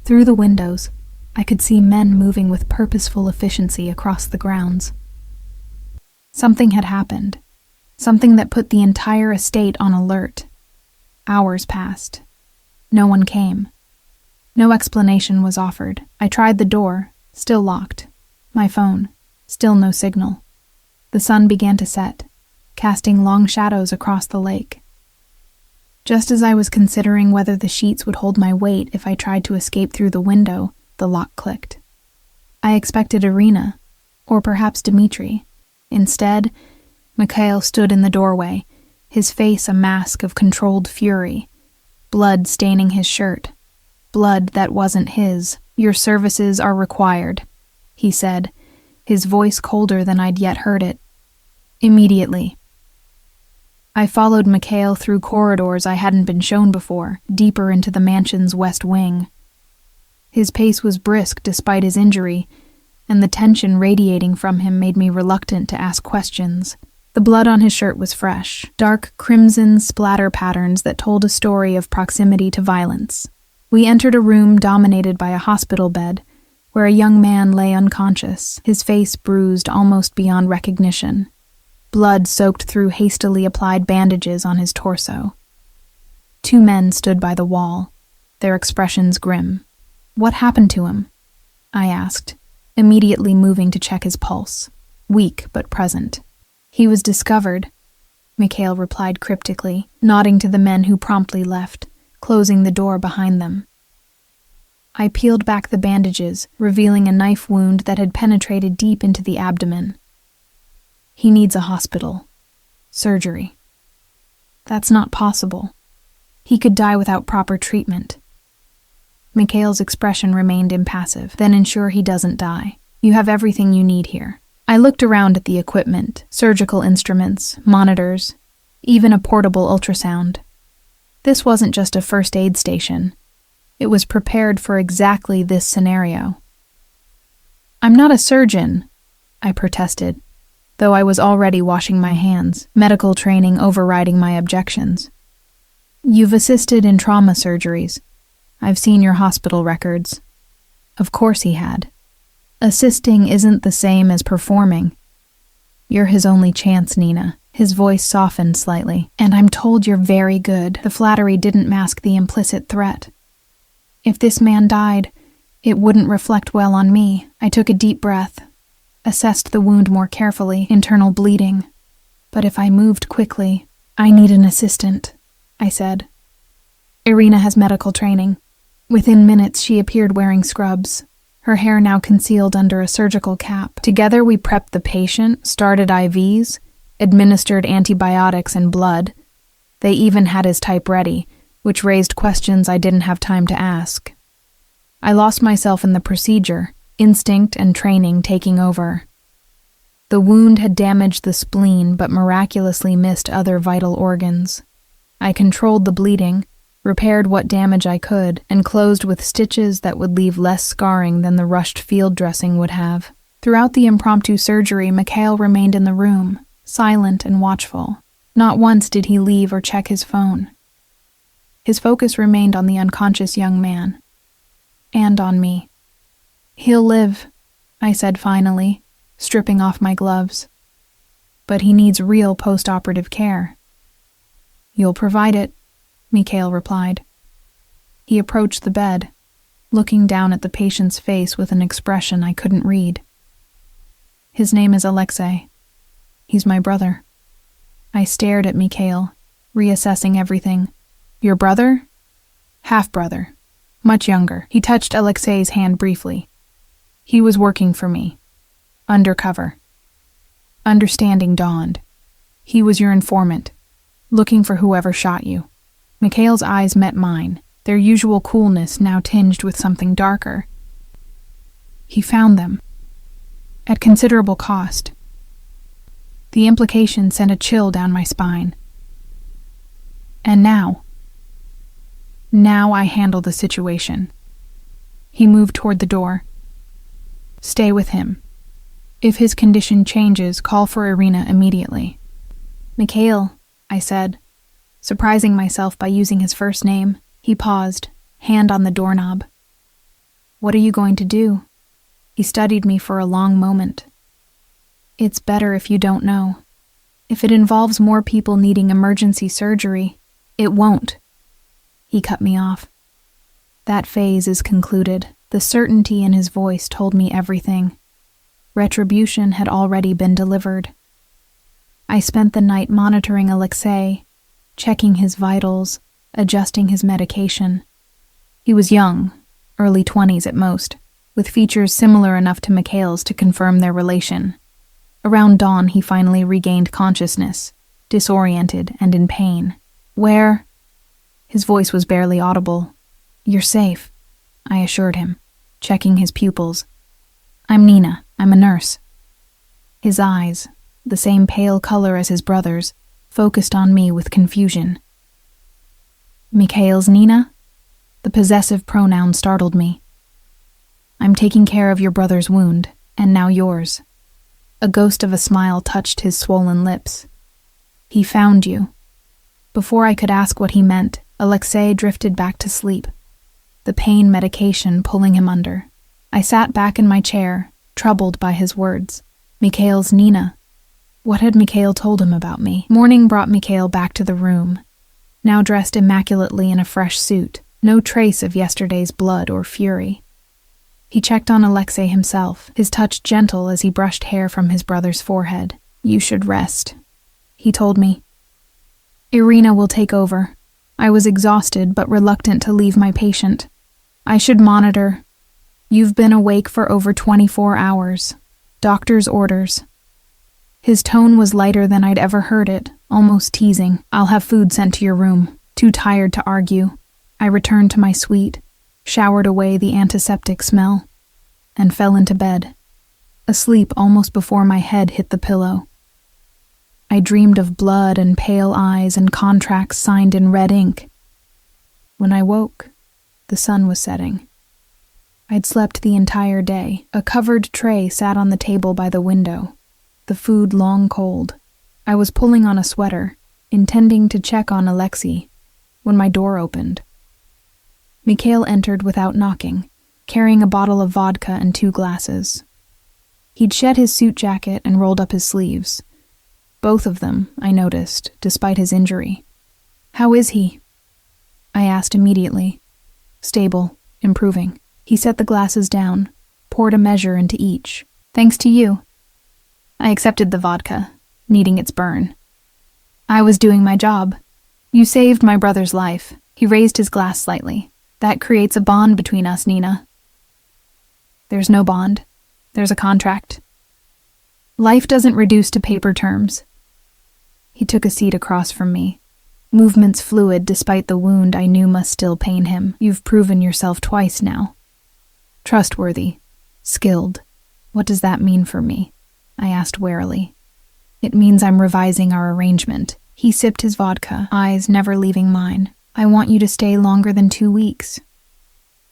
Through the windows, I could see men moving with purposeful efficiency across the grounds. Something had happened, something that put the entire estate on alert. Hours passed. No one came. No explanation was offered. I tried the door, still locked. My phone, still no signal. The sun began to set, casting long shadows across the lake. Just as I was considering whether the sheets would hold my weight if I tried to escape through the window, the lock clicked. I expected Irina, or perhaps Dmitri. Instead, Mikhail stood in the doorway, his face a mask of controlled fury, blood staining his shirt. Blood that wasn't his. "Your services are required," he said, his voice colder than I'd yet heard it. "Immediately." I followed Mikhail through corridors I hadn't been shown before, deeper into the mansion's west wing. His pace was brisk despite his injury, and the tension radiating from him made me reluctant to ask questions. The blood on his shirt was fresh, dark crimson splatter patterns that told a story of proximity to violence. We entered a room dominated by a hospital bed, where a young man lay unconscious, his face bruised almost beyond recognition. Blood soaked through hastily applied bandages on his torso. Two men stood by the wall, their expressions grim. "What happened to him?" I asked, immediately moving to check his pulse, weak but present. "He was discovered," Mikhail replied cryptically, nodding to the men who promptly left, closing the door behind them. I peeled back the bandages, revealing a knife wound that had penetrated deep into the abdomen. "He needs a hospital. Surgery." "That's not possible. He could die without proper treatment." Mikhail's expression remained impassive. "Then ensure he doesn't die. You have everything you need here." I looked around at the equipment: surgical instruments, monitors, even a portable ultrasound. This wasn't just a first aid station. It was prepared for exactly this scenario. "I'm not a surgeon," I protested, though I was already washing my hands, medical training overriding my objections. "You've assisted in trauma surgeries. I've seen your hospital records." Of course he had. Assisting isn't the same as performing. "You're his only chance, Nina." His voice softened slightly. "And I'm told you're very good." The flattery didn't mask the implicit threat. If this man died, it wouldn't reflect well on me. I took a deep breath, assessed the wound more carefully, internal bleeding. "But if I moved quickly, I need an assistant," I said. "Irina has medical training. Within minutes, she appeared wearing scrubs, her hair now concealed under a surgical cap. Together, we prepped the patient, started IVs, administered antibiotics and blood. They even had his type ready, which raised questions I didn't have time to ask. I lost myself in the procedure, instinct and training taking over. The wound had damaged the spleen but miraculously missed other vital organs. I controlled the bleeding, repaired what damage I could, and closed with stitches that would leave less scarring than the rushed field dressing would have. Throughout the impromptu surgery, Mikhail remained in the room, silent and watchful. Not once did he leave or check his phone. His focus remained on the unconscious young man. And on me. "He'll live," I said finally, stripping off my gloves. "But he needs real post-operative care." "You'll provide it," Mikhail replied. He approached the bed, looking down at the patient's face with an expression I couldn't read. "His name is Alexei. He's my brother." I stared at Mikhail, reassessing everything. "Your brother?" "Half-brother. Much younger." He touched Alexei's hand briefly. "He was working for me. Undercover." Understanding dawned. "He was your informant, looking for whoever shot you." Mikhail's eyes met mine, their usual coolness now tinged with something darker. "He found them. At considerable cost." The implication sent a chill down my spine. "And now?" "Now I handle the situation." He moved toward the door. "Stay with him. If his condition changes, call for Irina immediately." "Mikhail," I said, surprising myself by using his first name. He paused, hand on the doorknob. "What are you going to do?" He studied me for a long moment. "It's better if you don't know. If it involves more people needing emergency surgery, it won't." He cut me off. "That phase is concluded." The certainty in his voice told me everything. Retribution had already been delivered. I spent the night monitoring Alexei, checking his vitals, adjusting his medication. He was young, early 20s at most, with features similar enough to Mikhail's to confirm their relation. Around dawn, he finally regained consciousness, disoriented and in pain. "Where?" His voice was barely audible. "You're safe," I assured him, checking his pupils. "I'm Nina. I'm a nurse." His eyes, the same pale color as his brother's, focused on me with confusion. "Mikhail's Nina?" The possessive pronoun startled me. "I'm taking care of your brother's wound, and now yours." A ghost of a smile touched his swollen lips. "He found you." Before I could ask what he meant, Alexei drifted back to sleep, the pain medication pulling him under. I sat back in my chair, troubled by his words. Mikhail's Nina. What had Mikhail told him about me? Morning brought Mikhail back to the room, now dressed immaculately in a fresh suit, no trace of yesterday's blood or fury. He checked on Alexei himself, his touch gentle as he brushed hair from his brother's forehead. "You should rest," he told me. "Irina will take over." I was exhausted but reluctant to leave my patient. "I should monitor. You've been awake for over 24 hours. Doctor's orders." His tone was lighter than I'd ever heard it, almost teasing. "I'll have food sent to your room." Too tired to argue, I returned to my suite, showered away the antiseptic smell, and fell into bed, asleep almost before my head hit the pillow. I dreamed of blood and pale eyes and contracts signed in red ink. When I woke, the sun was setting. I'd slept the entire day. A covered tray sat on the table by the window, the food long cold. I was pulling on a sweater, intending to check on Alexei, when my door opened. Mikhail entered without knocking, carrying a bottle of vodka and 2 glasses. He'd shed his suit jacket and rolled up his sleeves. Both of them, I noticed, despite his injury. "How is he?" I asked immediately. "Stable, improving." He set the glasses down, poured a measure into each. "Thanks to you." I accepted the vodka, needing its burn. "I was doing my job. You saved my brother's life." He raised his glass slightly. That creates a bond between us, Nina. There's no bond. There's a contract. Life doesn't reduce to paper terms. He took a seat across from me, movements fluid despite the wound I knew must still pain him. You've proven yourself twice now. Trustworthy. Skilled. What does that mean for me? I asked warily. It means I'm revising our arrangement. He sipped his vodka, eyes never leaving mine. I want you to stay longer than 2 weeks.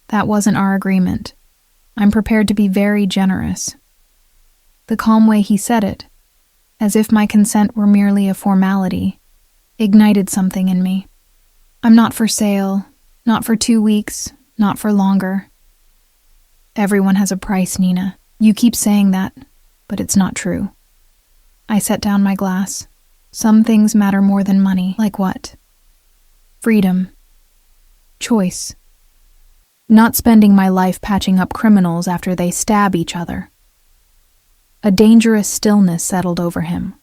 That wasn't our agreement. I'm prepared to be very generous. The calm way he said it, as if my consent were merely a formality, ignited something in me. I'm not for sale, not for 2 weeks, not for longer. Everyone has a price, Nina. You keep saying that, but it's not true. I set down my glass. Some things matter more than money. Like what? Freedom. Choice. Not spending my life patching up criminals after they stab each other. A dangerous stillness settled over him.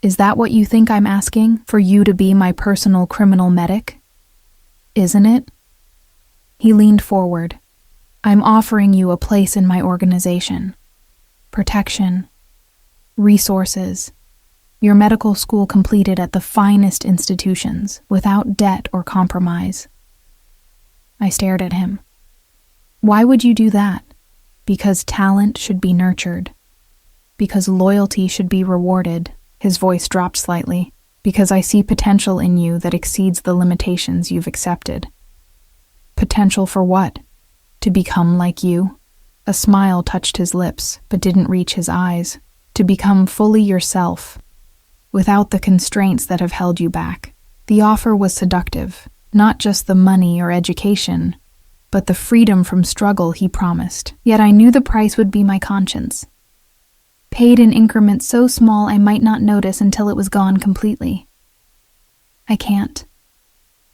Is that what you think I'm asking? For you to be my personal criminal medic? Isn't it? He leaned forward. I'm offering you a place in my organization. Protection. Resources. Your medical school completed at the finest institutions, without debt or compromise. I stared at him. Why would you do that? Because talent should be nurtured. Because loyalty should be rewarded. His voice dropped slightly. Because I see potential in you that exceeds the limitations you've accepted. Potential for what? To become like you? A smile touched his lips, but didn't reach his eyes. To become fully yourself, without the constraints that have held you back. The offer was seductive, not just the money or education, but the freedom from struggle he promised. Yet I knew the price would be my conscience. Paid in increments so small I might not notice until it was gone completely. I can't,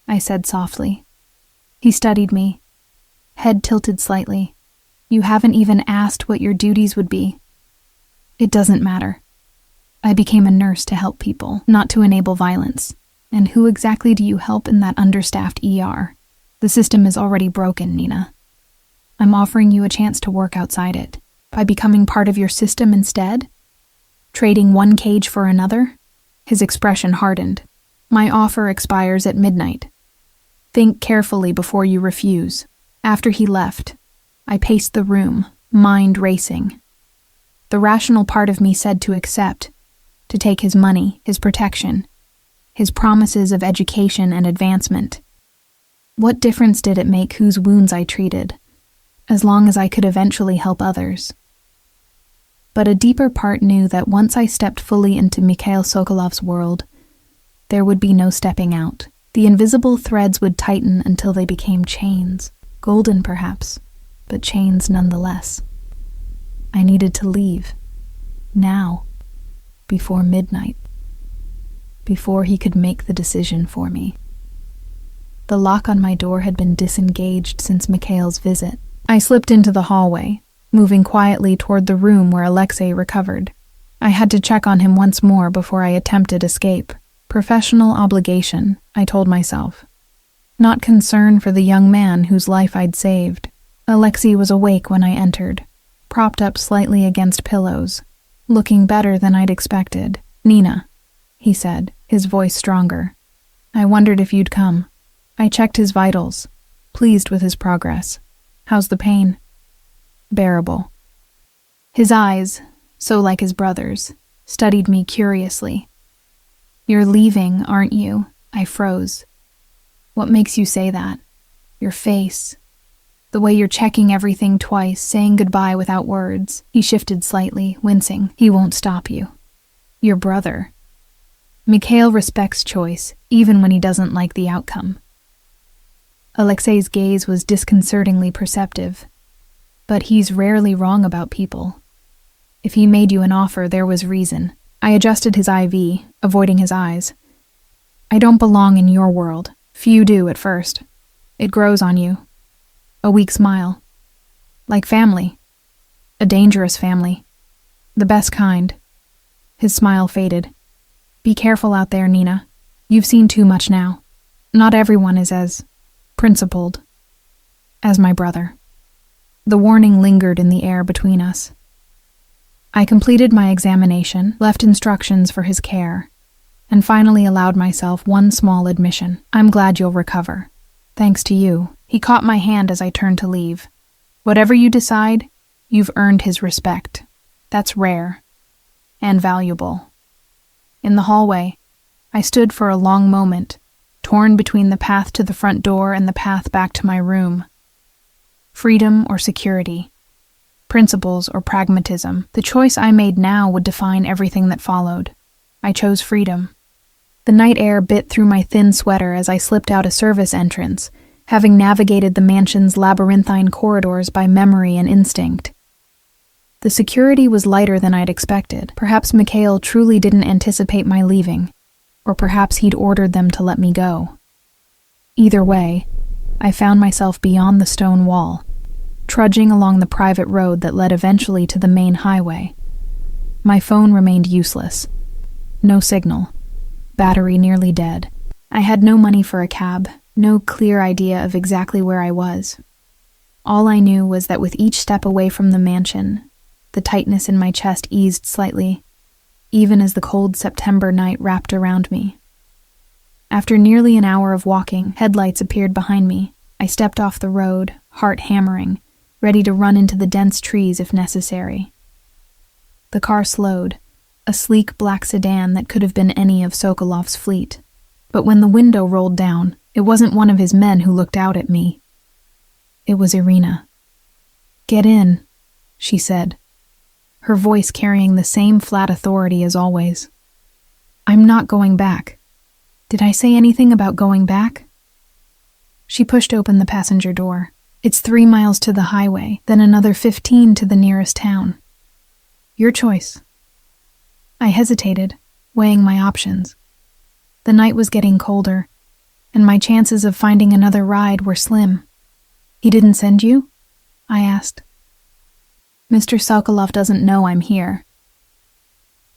I said softly. He studied me, head tilted slightly. You haven't even asked what your duties would be. It doesn't matter. I became a nurse to help people, not to enable violence. And who exactly do you help in that understaffed ER? The system is already broken, Nina. I'm offering you a chance to work outside it. By becoming part of your system instead? Trading one cage for another? His expression hardened. My offer expires at midnight. Think carefully before you refuse. After he left, I paced the room, mind racing. The rational part of me said to accept, to take his money, his protection, his promises of education and advancement. What difference did it make whose wounds I treated, as long as I could eventually help others? But a deeper part knew that once I stepped fully into Mikhail Sokolov's world, there would be no stepping out. The invisible threads would tighten until they became chains, golden perhaps, but chains nonetheless. I needed to leave. Now. Before midnight. Before he could make the decision for me. The lock on my door had been disengaged since Mikhail's visit. I slipped into the hallway, moving quietly toward the room where Alexei recovered. I had to check on him once more before I attempted escape. Professional obligation, I told myself. Not concern for the young man whose life I'd saved. Alexei was awake when I entered, propped up slightly against pillows, looking better than I'd expected. Nina, he said, his voice stronger. I wondered if you'd come. I checked his vitals, pleased with his progress. How's the pain? Bearable. His eyes, so like his brother's, studied me curiously. You're leaving, aren't you? I froze. What makes you say that? Your face. The way you're checking everything twice, saying goodbye without words. He shifted slightly, wincing. He won't stop you. Your brother. Mikhail respects choice, even when he doesn't like the outcome. Alexei's gaze was disconcertingly perceptive. But he's rarely wrong about people. If he made you an offer, there was reason. I adjusted his IV, avoiding his eyes. I don't belong in your world. Few do at first. It grows on you. A weak smile. Like family. A dangerous family. The best kind. His smile faded. Be careful out there, Nina. You've seen too much now. Not everyone is as principled. as my brother. The warning lingered in the air between us. I completed my examination, left instructions for his care, and finally allowed myself one small admission. I'm glad you'll recover. Thanks to you. He caught my hand as I turned to leave. Whatever you decide, you've earned his respect. That's rare and valuable. In the hallway, I stood for a long moment, torn between the path to the front door and the path back to my room. Freedom or security, principles or pragmatism, the choice I made now would define everything that followed. I chose freedom. The night air bit through my thin sweater as I slipped out a service entrance, having navigated the mansion's labyrinthine corridors by memory and instinct. The security was lighter than I'd expected. Perhaps Mikhail truly didn't anticipate my leaving, or perhaps he'd ordered them to let me go. Either way, I found myself beyond the stone wall, trudging along the private road that led eventually to the main highway. My phone remained useless. No signal. Battery nearly dead. I had no money for a cab, no clear idea of exactly where I was. All I knew was that with each step away from the mansion, the tightness in my chest eased slightly, even as the cold September night wrapped around me. After nearly an hour of walking, headlights appeared behind me. I stepped off the road, heart hammering, ready to run into the dense trees if necessary. The car slowed, a sleek black sedan that could have been any of Sokolov's fleet. But when the window rolled down, it wasn't one of his men who looked out at me. It was Irina. "Get in," she said, her voice carrying the same flat authority as always. "I'm not going back. Did I say anything about going back?" She pushed open the passenger door. "It's 3 miles to the highway, then another 15 to the nearest town. Your choice." I hesitated, weighing my options. The night was getting colder, and my chances of finding another ride were slim. "He didn't send you?" I asked. "Mr. Sokolov doesn't know I'm here."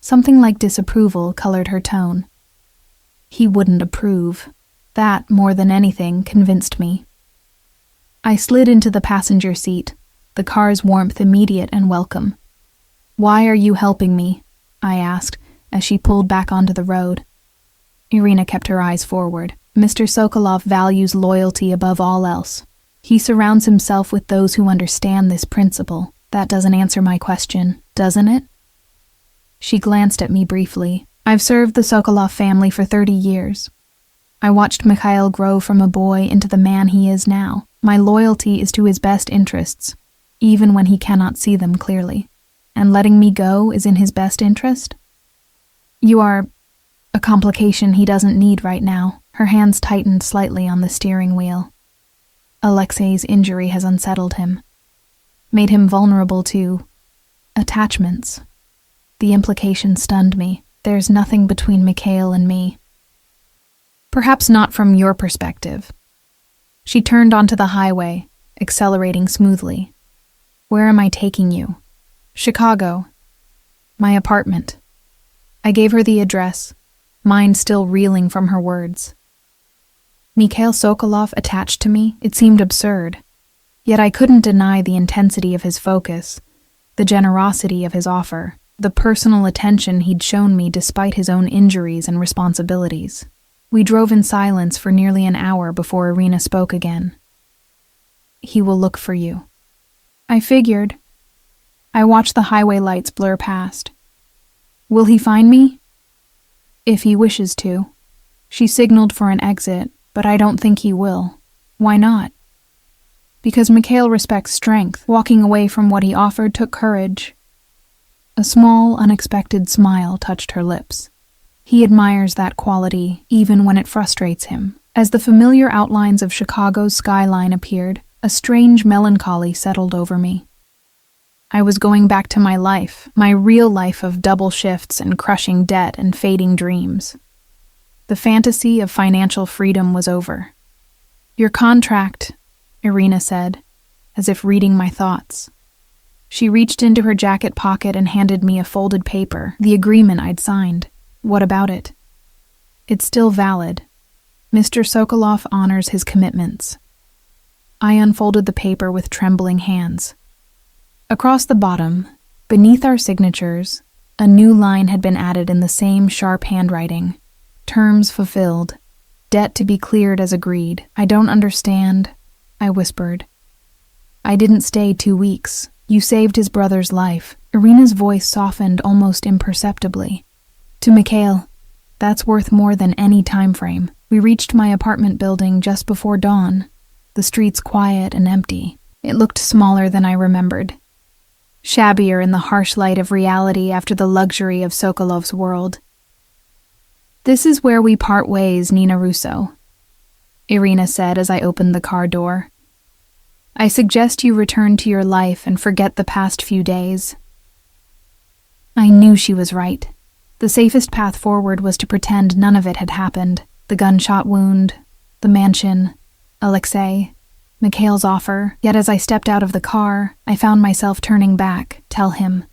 Something like disapproval colored her tone. He wouldn't approve. That, more than anything, convinced me. I slid into the passenger seat, the car's warmth immediate and welcome. "Why are you helping me?" I asked, as she pulled back onto the road. Irina kept her eyes forward. "Mr. Sokolov values loyalty above all else. He surrounds himself with those who understand this principle. That doesn't answer my question, doesn't it?" She glanced at me briefly. "I've served the Sokolov family for 30 years. I watched Mikhail grow from a boy into the man he is now. My loyalty is to his best interests, even when he cannot see them clearly. And letting me go is in his best interest? You are a complication he doesn't need right now." Her hands tightened slightly on the steering wheel. "Alexei's injury has unsettled him, made him vulnerable to attachments. The implication stunned me. There's nothing between Mikhail and me." "Perhaps not from your perspective." She turned onto the highway, accelerating smoothly. "Where am I taking you?" "Chicago. My apartment." I gave her the address, mind still reeling from her words. Mikhail Sokolov attached to me? It seemed absurd. Yet I couldn't deny the intensity of his focus, the generosity of his offer, the personal attention he'd shown me despite his own injuries and responsibilities. We drove in silence for nearly an hour before Irina spoke again. "He will look for you." I figured. I watched the highway lights blur past. "Will he find me?" "If he wishes to." She signaled for an exit, but I don't think he will. "Why not?" "Because Mikhail respects strength. Walking away from what he offered took courage." A small, unexpected smile touched her lips. "He admires that quality, even when it frustrates him." As the familiar outlines of Chicago's skyline appeared, a strange melancholy settled over me. I was going back to my life, my real life of double shifts and crushing debt and fading dreams. The fantasy of financial freedom was over. "Your contract," Irina said, as if reading my thoughts. She reached into her jacket pocket and handed me a folded paper, the agreement I'd signed. "What about it?" "It's still valid. Mr. Sokolov honors his commitments." I unfolded the paper with trembling hands. Across the bottom, beneath our signatures, a new line had been added in the same sharp handwriting. Terms fulfilled. Debt to be cleared as agreed. I don't understand, I whispered. I didn't stay 2 weeks. You saved his brother's life. Irina's voice softened almost imperceptibly. To Mikhail, that's worth more than any time frame. We reached my apartment building just before dawn. The streets quiet and empty. It looked smaller than I remembered. Shabbier in the harsh light of reality after the luxury of Sokolov's world. This is where we part ways, Nina Russo, Irina said as I opened the car door. I suggest you return to your life and forget the past few days. I knew she was right. The safest path forward was to pretend none of it had happened. The gunshot wound, the mansion, Alexei, Mikhail's offer. Yet as I stepped out of the car, I found myself turning back, tell him.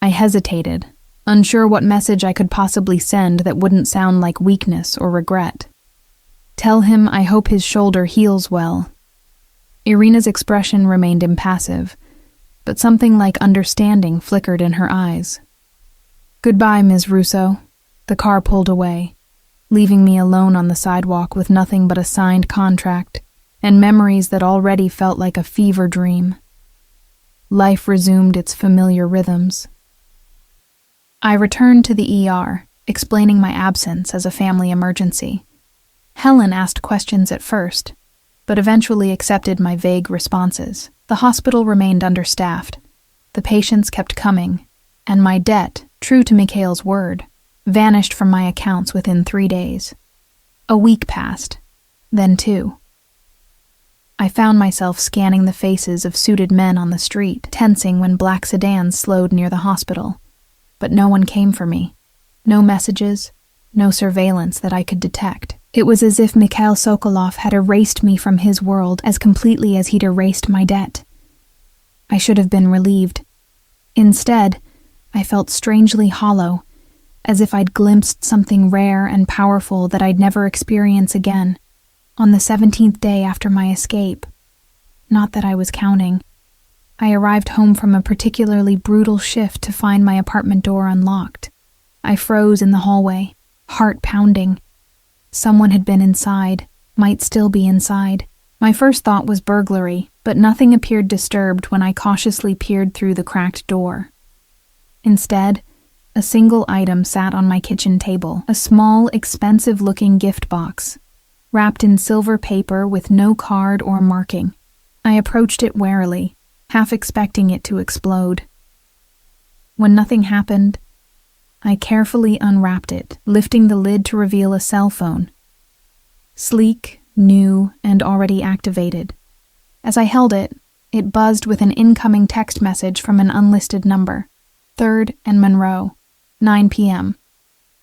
I hesitated, unsure what message I could possibly send that wouldn't sound like weakness or regret. Tell him I hope his shoulder heals well. Irina's expression remained impassive, but something like understanding flickered in her eyes. Goodbye, Ms. Russo. The car pulled away, leaving me alone on the sidewalk with nothing but a signed contract and memories that already felt like a fever dream. Life resumed its familiar rhythms. I returned to the ER, explaining my absence as a family emergency. Helen asked questions at first, but eventually accepted my vague responses. The hospital remained understaffed. The patients kept coming, and my debt, true to Mikhail's word, vanished from my accounts within 3 days. A week passed, then 2. I found myself scanning the faces of suited men on the street, tensing when black sedans slowed near the hospital. But no one came for me. No messages, no surveillance that I could detect. It was as if Mikhail Sokolov had erased me from his world as completely as he'd erased my debt. I should have been relieved. Instead, I felt strangely hollow, as if I'd glimpsed something rare and powerful that I'd never experience again, on the 17th day after my escape. Not that I was counting. I arrived home from a particularly brutal shift to find my apartment door unlocked. I froze in the hallway, heart pounding. Someone had been inside, might still be inside. My first thought was burglary, but nothing appeared disturbed when I cautiously peered through the cracked door. Instead, a single item sat on my kitchen table, a small, expensive-looking gift box, wrapped in silver paper with no card or marking. I approached it warily, half expecting it to explode. When nothing happened, I carefully unwrapped it, lifting the lid to reveal a cell phone. Sleek, new, and already activated. As I held it, it buzzed with an incoming text message from an unlisted number. 3rd and Monroe, 9 p.m.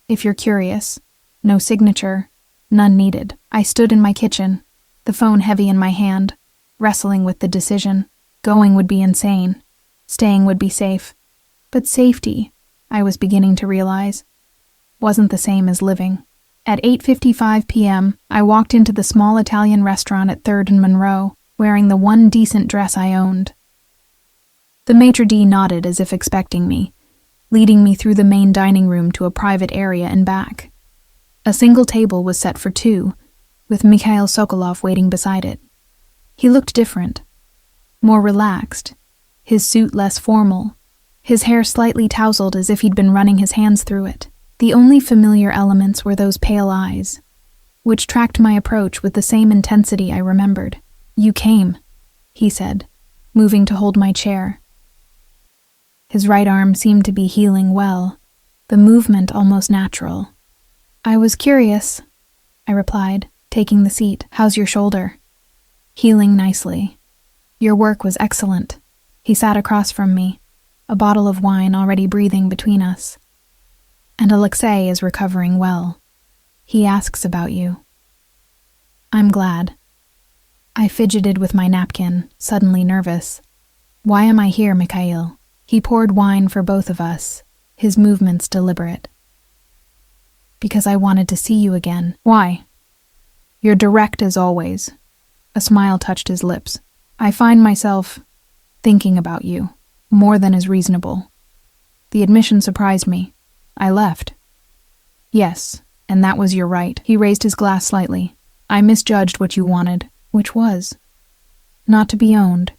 If you're curious, no signature, none needed. I stood in my kitchen, the phone heavy in my hand, wrestling with the decision. Going would be insane. Staying would be safe. But safety, I was beginning to realize, wasn't the same as living. At 8:55 p.m., I walked into the small Italian restaurant at 3rd and Monroe, wearing the one decent dress I owned. The maitre d' nodded as if expecting me, leading me through the main dining room to a private area and back. A single table was set for 2, with Mikhail Sokolov waiting beside it. He looked different, more relaxed, his suit less formal, his hair slightly tousled as if he'd been running his hands through it. The only familiar elements were those pale eyes, which tracked my approach with the same intensity I remembered. You came, he said, moving to hold my chair. His right arm seemed to be healing well, the movement almost natural. I was curious, I replied, taking the seat. How's your shoulder? Healing nicely. Your work was excellent. He sat across from me, a bottle of wine already breathing between us. And Alexei is recovering well. He asks about you. I'm glad. I fidgeted with my napkin, suddenly nervous. Why am I here, Mikhail? He poured wine for both of us, his movements deliberate. Because I wanted to see you again. Why? You're direct as always. A smile touched his lips. I find myself thinking about you, more than is reasonable. The admission surprised me. I left. Yes, and that was your right. He raised his glass slightly. I misjudged what you wanted, which was not to be owned.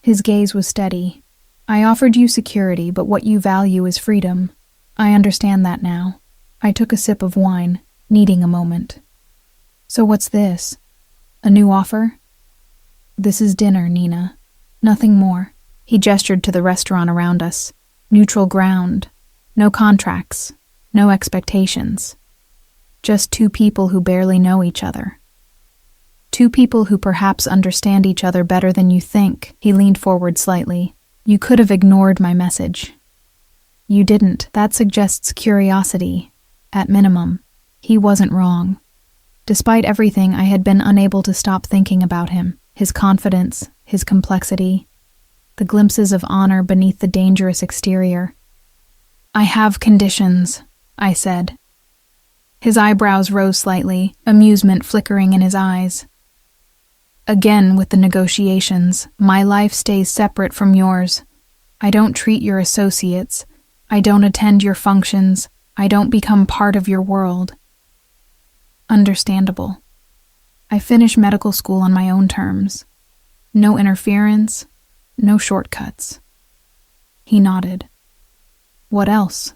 His gaze was steady. I offered you security, but what you value is freedom. I understand that now. I took a sip of wine, needing a moment. So what's this? A new offer? This is dinner, Nina. Nothing more. He gestured to the restaurant around us. Neutral ground. No contracts. No expectations. Just two people who barely know each other. Two people who perhaps understand each other better than you think. He leaned forward slightly. You could have ignored my message. You didn't. That suggests curiosity. At minimum. He wasn't wrong. Despite everything, I had been unable to stop thinking about him. His confidence, his complexity, the glimpses of honor beneath the dangerous exterior. I have conditions, I said. His eyebrows rose slightly, amusement flickering in his eyes. Again with the negotiations, my life stays separate from yours. I don't treat your associates. I don't attend your functions. I don't become part of your world. Understandable. I finish medical school on my own terms. No interference, no shortcuts. He nodded. What else?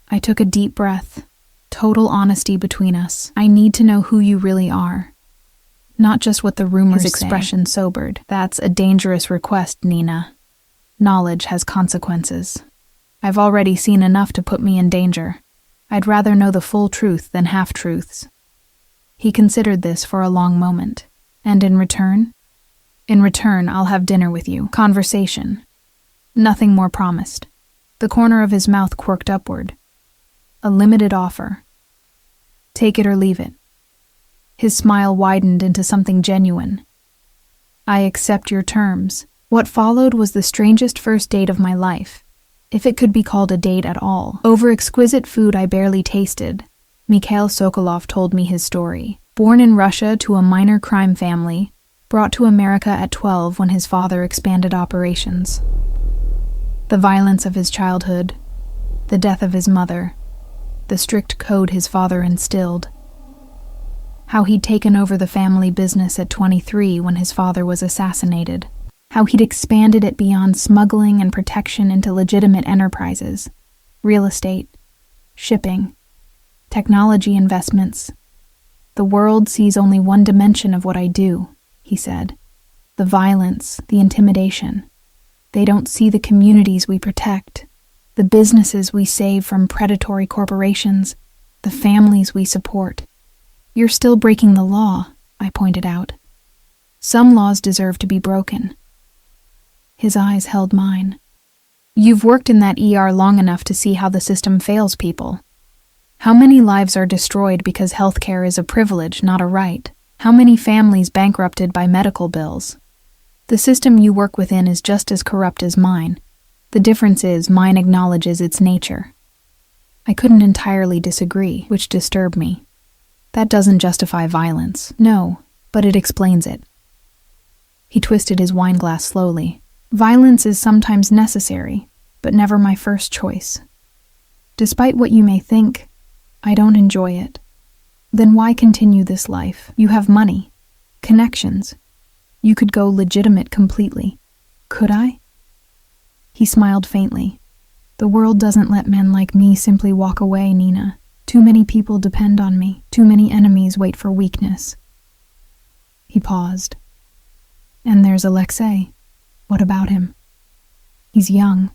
I took a deep breath. Total honesty between us. I need to know who you really are. Not just what the rumors say. His expression sobered. That's a dangerous request, Nina. Knowledge has consequences. I've already seen enough to put me in danger. I'd rather know the full truth than half-truths. He considered this for a long moment. And in return? In return, I'll have dinner with you. Conversation. Nothing more promised. The corner of his mouth quirked upward. A limited offer. Take it or leave it. His smile widened into something genuine. I accept your terms. What followed was the strangest first date of my life, if it could be called a date at all. Over exquisite food I barely tasted, Mikhail Sokolov told me his story. Born in Russia to a minor crime family, brought to America at 12 when his father expanded operations. The violence of his childhood, the death of his mother, the strict code his father instilled. How he'd taken over the family business at 23 when his father was assassinated. How he'd expanded it beyond smuggling and protection into legitimate enterprises, real estate, shipping, technology investments. The world sees only one dimension of what I do, he said. The violence, the intimidation. They don't see the communities we protect, the businesses we save from predatory corporations, the families we support. You're still breaking the law, I pointed out. Some laws deserve to be broken. His eyes held mine. You've worked in that ER long enough to see how the system fails people. How many lives are destroyed because healthcare is a privilege, not a right? How many families bankrupted by medical bills? The system you work within is just as corrupt as mine. The difference is mine acknowledges its nature. I couldn't entirely disagree, which disturbed me. That doesn't justify violence. No, but it explains it. He twisted his wine glass slowly. Violence is sometimes necessary, but never my first choice. Despite what you may think, I don't enjoy it. Then why continue this life? You have money, connections. You could go legitimate completely. Could I? He smiled faintly. The world doesn't let men like me simply walk away, Nina. Too many people depend on me. Too many enemies wait for weakness. He paused. And there's Alexei. What about him? He's young,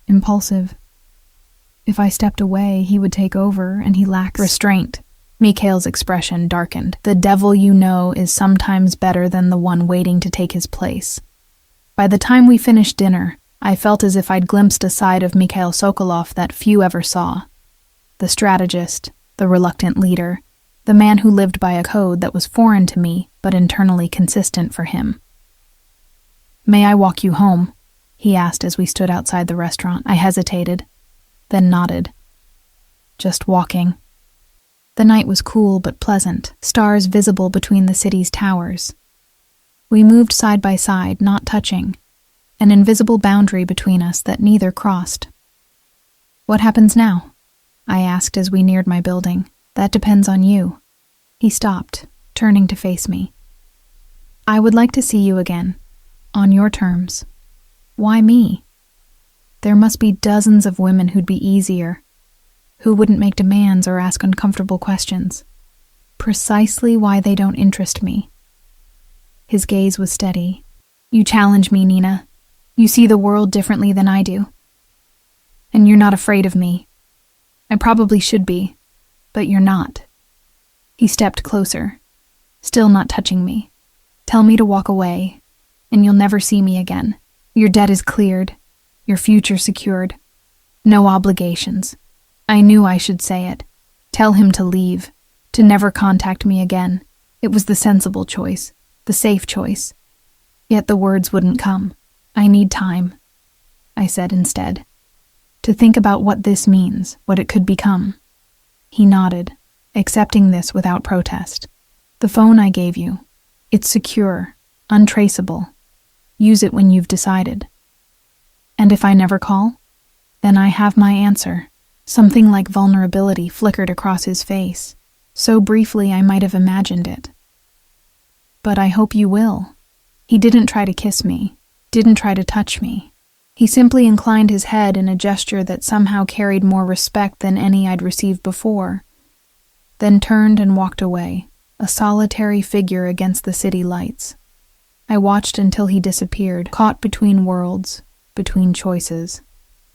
impulsive. If I stepped away, he would take over, and he lacks restraint. Mikhail's expression darkened. The devil you know is sometimes better than the one waiting to take his place. By the time we finished dinner, I felt as if I'd glimpsed a side of Mikhail Sokolov that few ever saw. The strategist, the reluctant leader, the man who lived by a code that was foreign to me, but internally consistent for him. May I walk you home? He asked as we stood outside the restaurant. I hesitated, then nodded. Just walking. The night was cool but pleasant, stars visible between the city's towers. We moved side by side, not touching, an invisible boundary between us that neither crossed. "What happens now?" I asked as we neared my building. "That depends on you." He stopped, turning to face me. "I would like to see you again, on your terms." "Why me?" "There must be dozens of women who'd be easier, who wouldn't make demands or ask uncomfortable questions. Precisely why they don't interest me." His gaze was steady. "You challenge me, Nina. You see the world differently than I do. And you're not afraid of me. I probably should be, but you're not." He stepped closer, still not touching me. "Tell me to walk away, and you'll never see me again. Your debt is cleared, your future secured. No obligations." I knew I should say it. Tell him to leave, to never contact me again. It was the sensible choice, the safe choice. Yet the words wouldn't come. "I need time," I said instead, "to think about what this means, what it could become." He nodded, accepting this without protest. "The phone I gave you, it's secure, untraceable. Use it when you've decided." "And if I never call?" "Then I have my answer." Something like vulnerability flickered across his face, so briefly I might have imagined it. "But I hope you will." He didn't try to kiss me, didn't try to touch me. He simply inclined his head in a gesture that somehow carried more respect than any I'd received before, then turned and walked away, a solitary figure against the city lights. I watched until he disappeared, caught between worlds, between choices.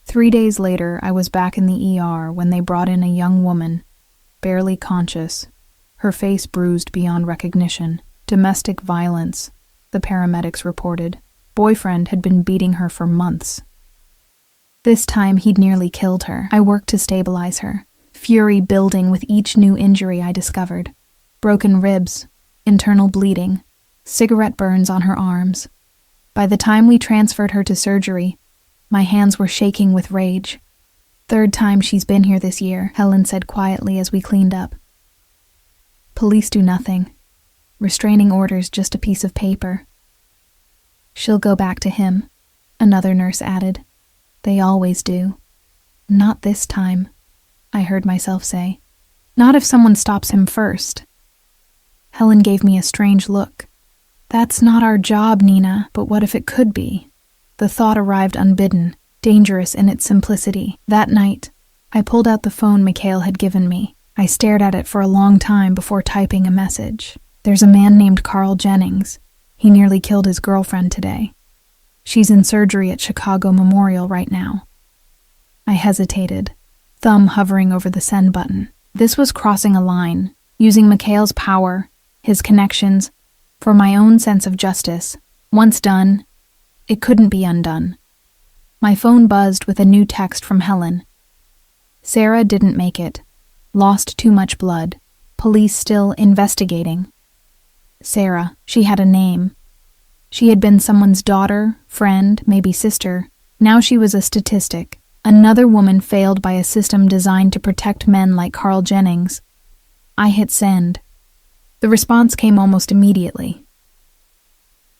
3 days later, I was back in the ER when they brought in a young woman, barely conscious, her face bruised beyond recognition. Domestic violence, the paramedics reported. Boyfriend had been beating her for months. This time he'd nearly killed her. I worked to stabilize her, fury building with each new injury I discovered. Broken ribs, internal bleeding, cigarette burns on her arms. By the time we transferred her to surgery, my hands were shaking with rage. "Third time she's been here this year," Helen said quietly as we cleaned up. "Police do nothing. Restraining orders just a piece of paper." "She'll go back to him," another nurse added. "They always do." "Not this time," I heard myself say. "Not if someone stops him first." Helen gave me a strange look. "That's not our job, Nina, but what if it could be?" The thought arrived unbidden, dangerous in its simplicity. That night, I pulled out the phone Mikhail had given me. I stared at it for a long time before typing a message. "There's a man named Carl Jennings. He nearly killed his girlfriend today. She's in surgery at Chicago Memorial right now." I hesitated, thumb hovering over the send button. This was crossing a line, using Mikhail's power, his connections, for my own sense of justice. Once done, it couldn't be undone. My phone buzzed with a new text from Helen. "Sarah didn't make it. Lost too much blood. Police still investigating." Sarah, she had a name. She had been someone's daughter, friend, maybe sister. Now she was a statistic. Another woman failed by a system designed to protect men like Carl Jennings. I hit send. The response came almost immediately.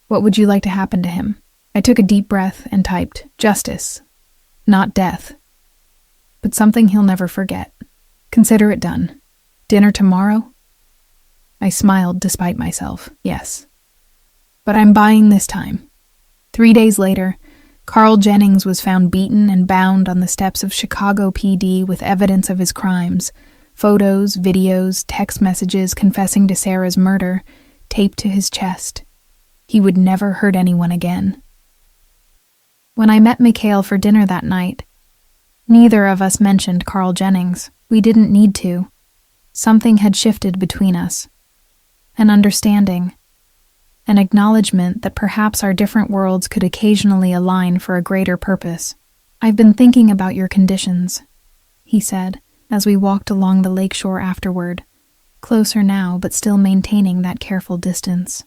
"What would you like to happen to him?" I took a deep breath and typed, "Justice, not death. But something he'll never forget. Consider it done. Dinner tomorrow?" I smiled despite myself. "Yes. But I'm buying this time." 3 days later, Carl Jennings was found beaten and bound on the steps of Chicago PD with evidence of his crimes. Photos, videos, text messages confessing to Sarah's murder, taped to his chest. He would never hurt anyone again. When I met Mikhail for dinner that night, neither of us mentioned Carl Jennings. We didn't need to. Something had shifted between us. An understanding. An acknowledgement that perhaps our different worlds could occasionally align for a greater purpose. "I've been thinking about your conditions," he said, as we walked along the lakeshore afterward, closer now but still maintaining that careful distance.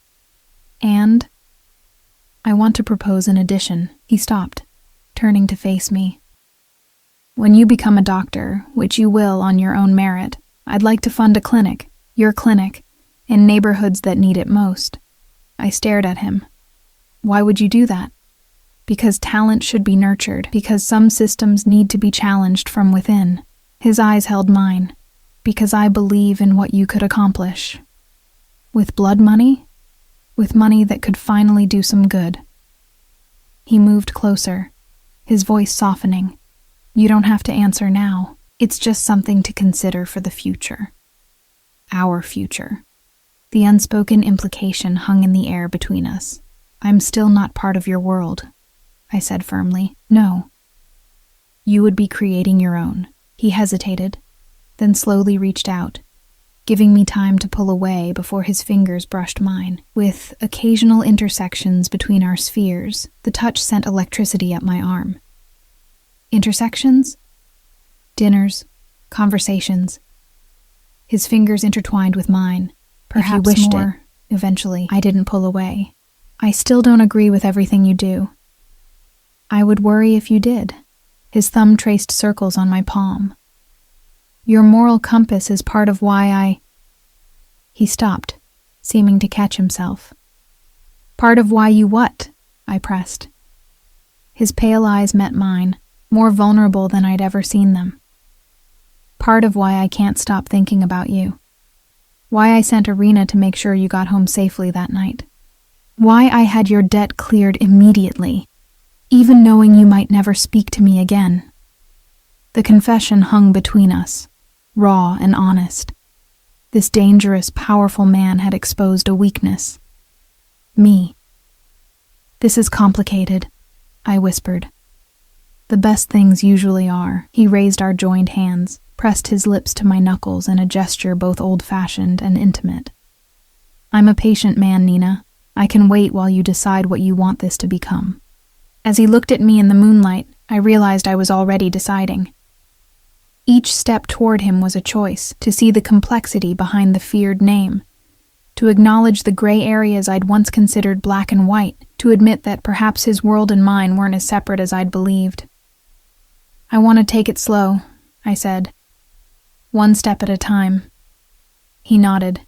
"And I want to propose an addition." He stopped, turning to face me. "When you become a doctor, which you will on your own merit, I'd like to fund a clinic, your clinic, in neighborhoods that need it most. I stared at him. Why would you do that? Because talent should be nurtured, because some systems need to be challenged from within. His eyes held mine. Because I believe in what you could accomplish. With blood money? With money that could finally do some good. He moved closer, his voice softening. You don't have to answer now. It's just something to consider for the future. Our future. The unspoken implication hung in the air between us. I'm still not part of your world, I said firmly. No. You would be creating your own. He hesitated, then slowly reached out, giving me time to pull away before his fingers brushed mine. With occasional intersections between our spheres, the touch sent electricity up my arm. Intersections? Dinners, conversations. His fingers intertwined with mine. Perhaps if you wished more, eventually. I didn't pull away. I still don't agree with everything you do. I would worry if you did. His thumb traced circles on my palm. Your moral compass is part of why I... He stopped, seeming to catch himself. Part of why you what? I pressed. His pale eyes met mine, more vulnerable than I'd ever seen them. Part of why I can't stop thinking about you. Why I sent Arena to make sure you got home safely that night. Why I had your debt cleared immediately, even knowing you might never speak to me again. The confession hung between us, raw and honest. This dangerous, powerful man had exposed a weakness. Me. This is complicated, I whispered. The best things usually are. He raised our joined hands, pressed his lips to my knuckles in a gesture both old-fashioned and intimate. I'm a patient man, Nina. I can wait while you decide what you want this to become. As he looked at me in the moonlight, I realized I was already deciding. Each step toward him was a choice, to see the complexity behind the feared name, to acknowledge the gray areas I'd once considered black and white, to admit that perhaps his world and mine weren't as separate as I'd believed. I want to take it slow, I said. One step at a time. He nodded,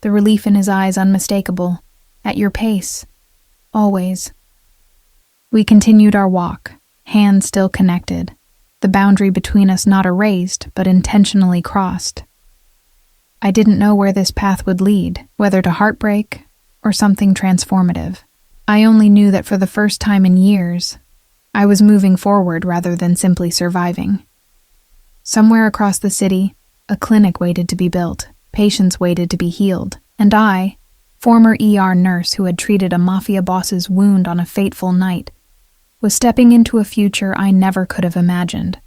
the relief in his eyes unmistakable. At your pace. Always. We continued our walk, hands still connected, the boundary between us not erased, but intentionally crossed. I didn't know where this path would lead, whether to heartbreak or something transformative. I only knew that for the first time in years, I was moving forward rather than simply surviving. Somewhere across the city, a clinic waited to be built, patients waited to be healed, and I, former ER nurse who had treated a Mafia boss's wound on a fateful night, was stepping into a future I never could have imagined.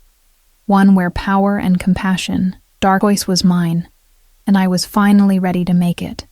One where power and compassion, dark voice was mine, and I was finally ready to make it.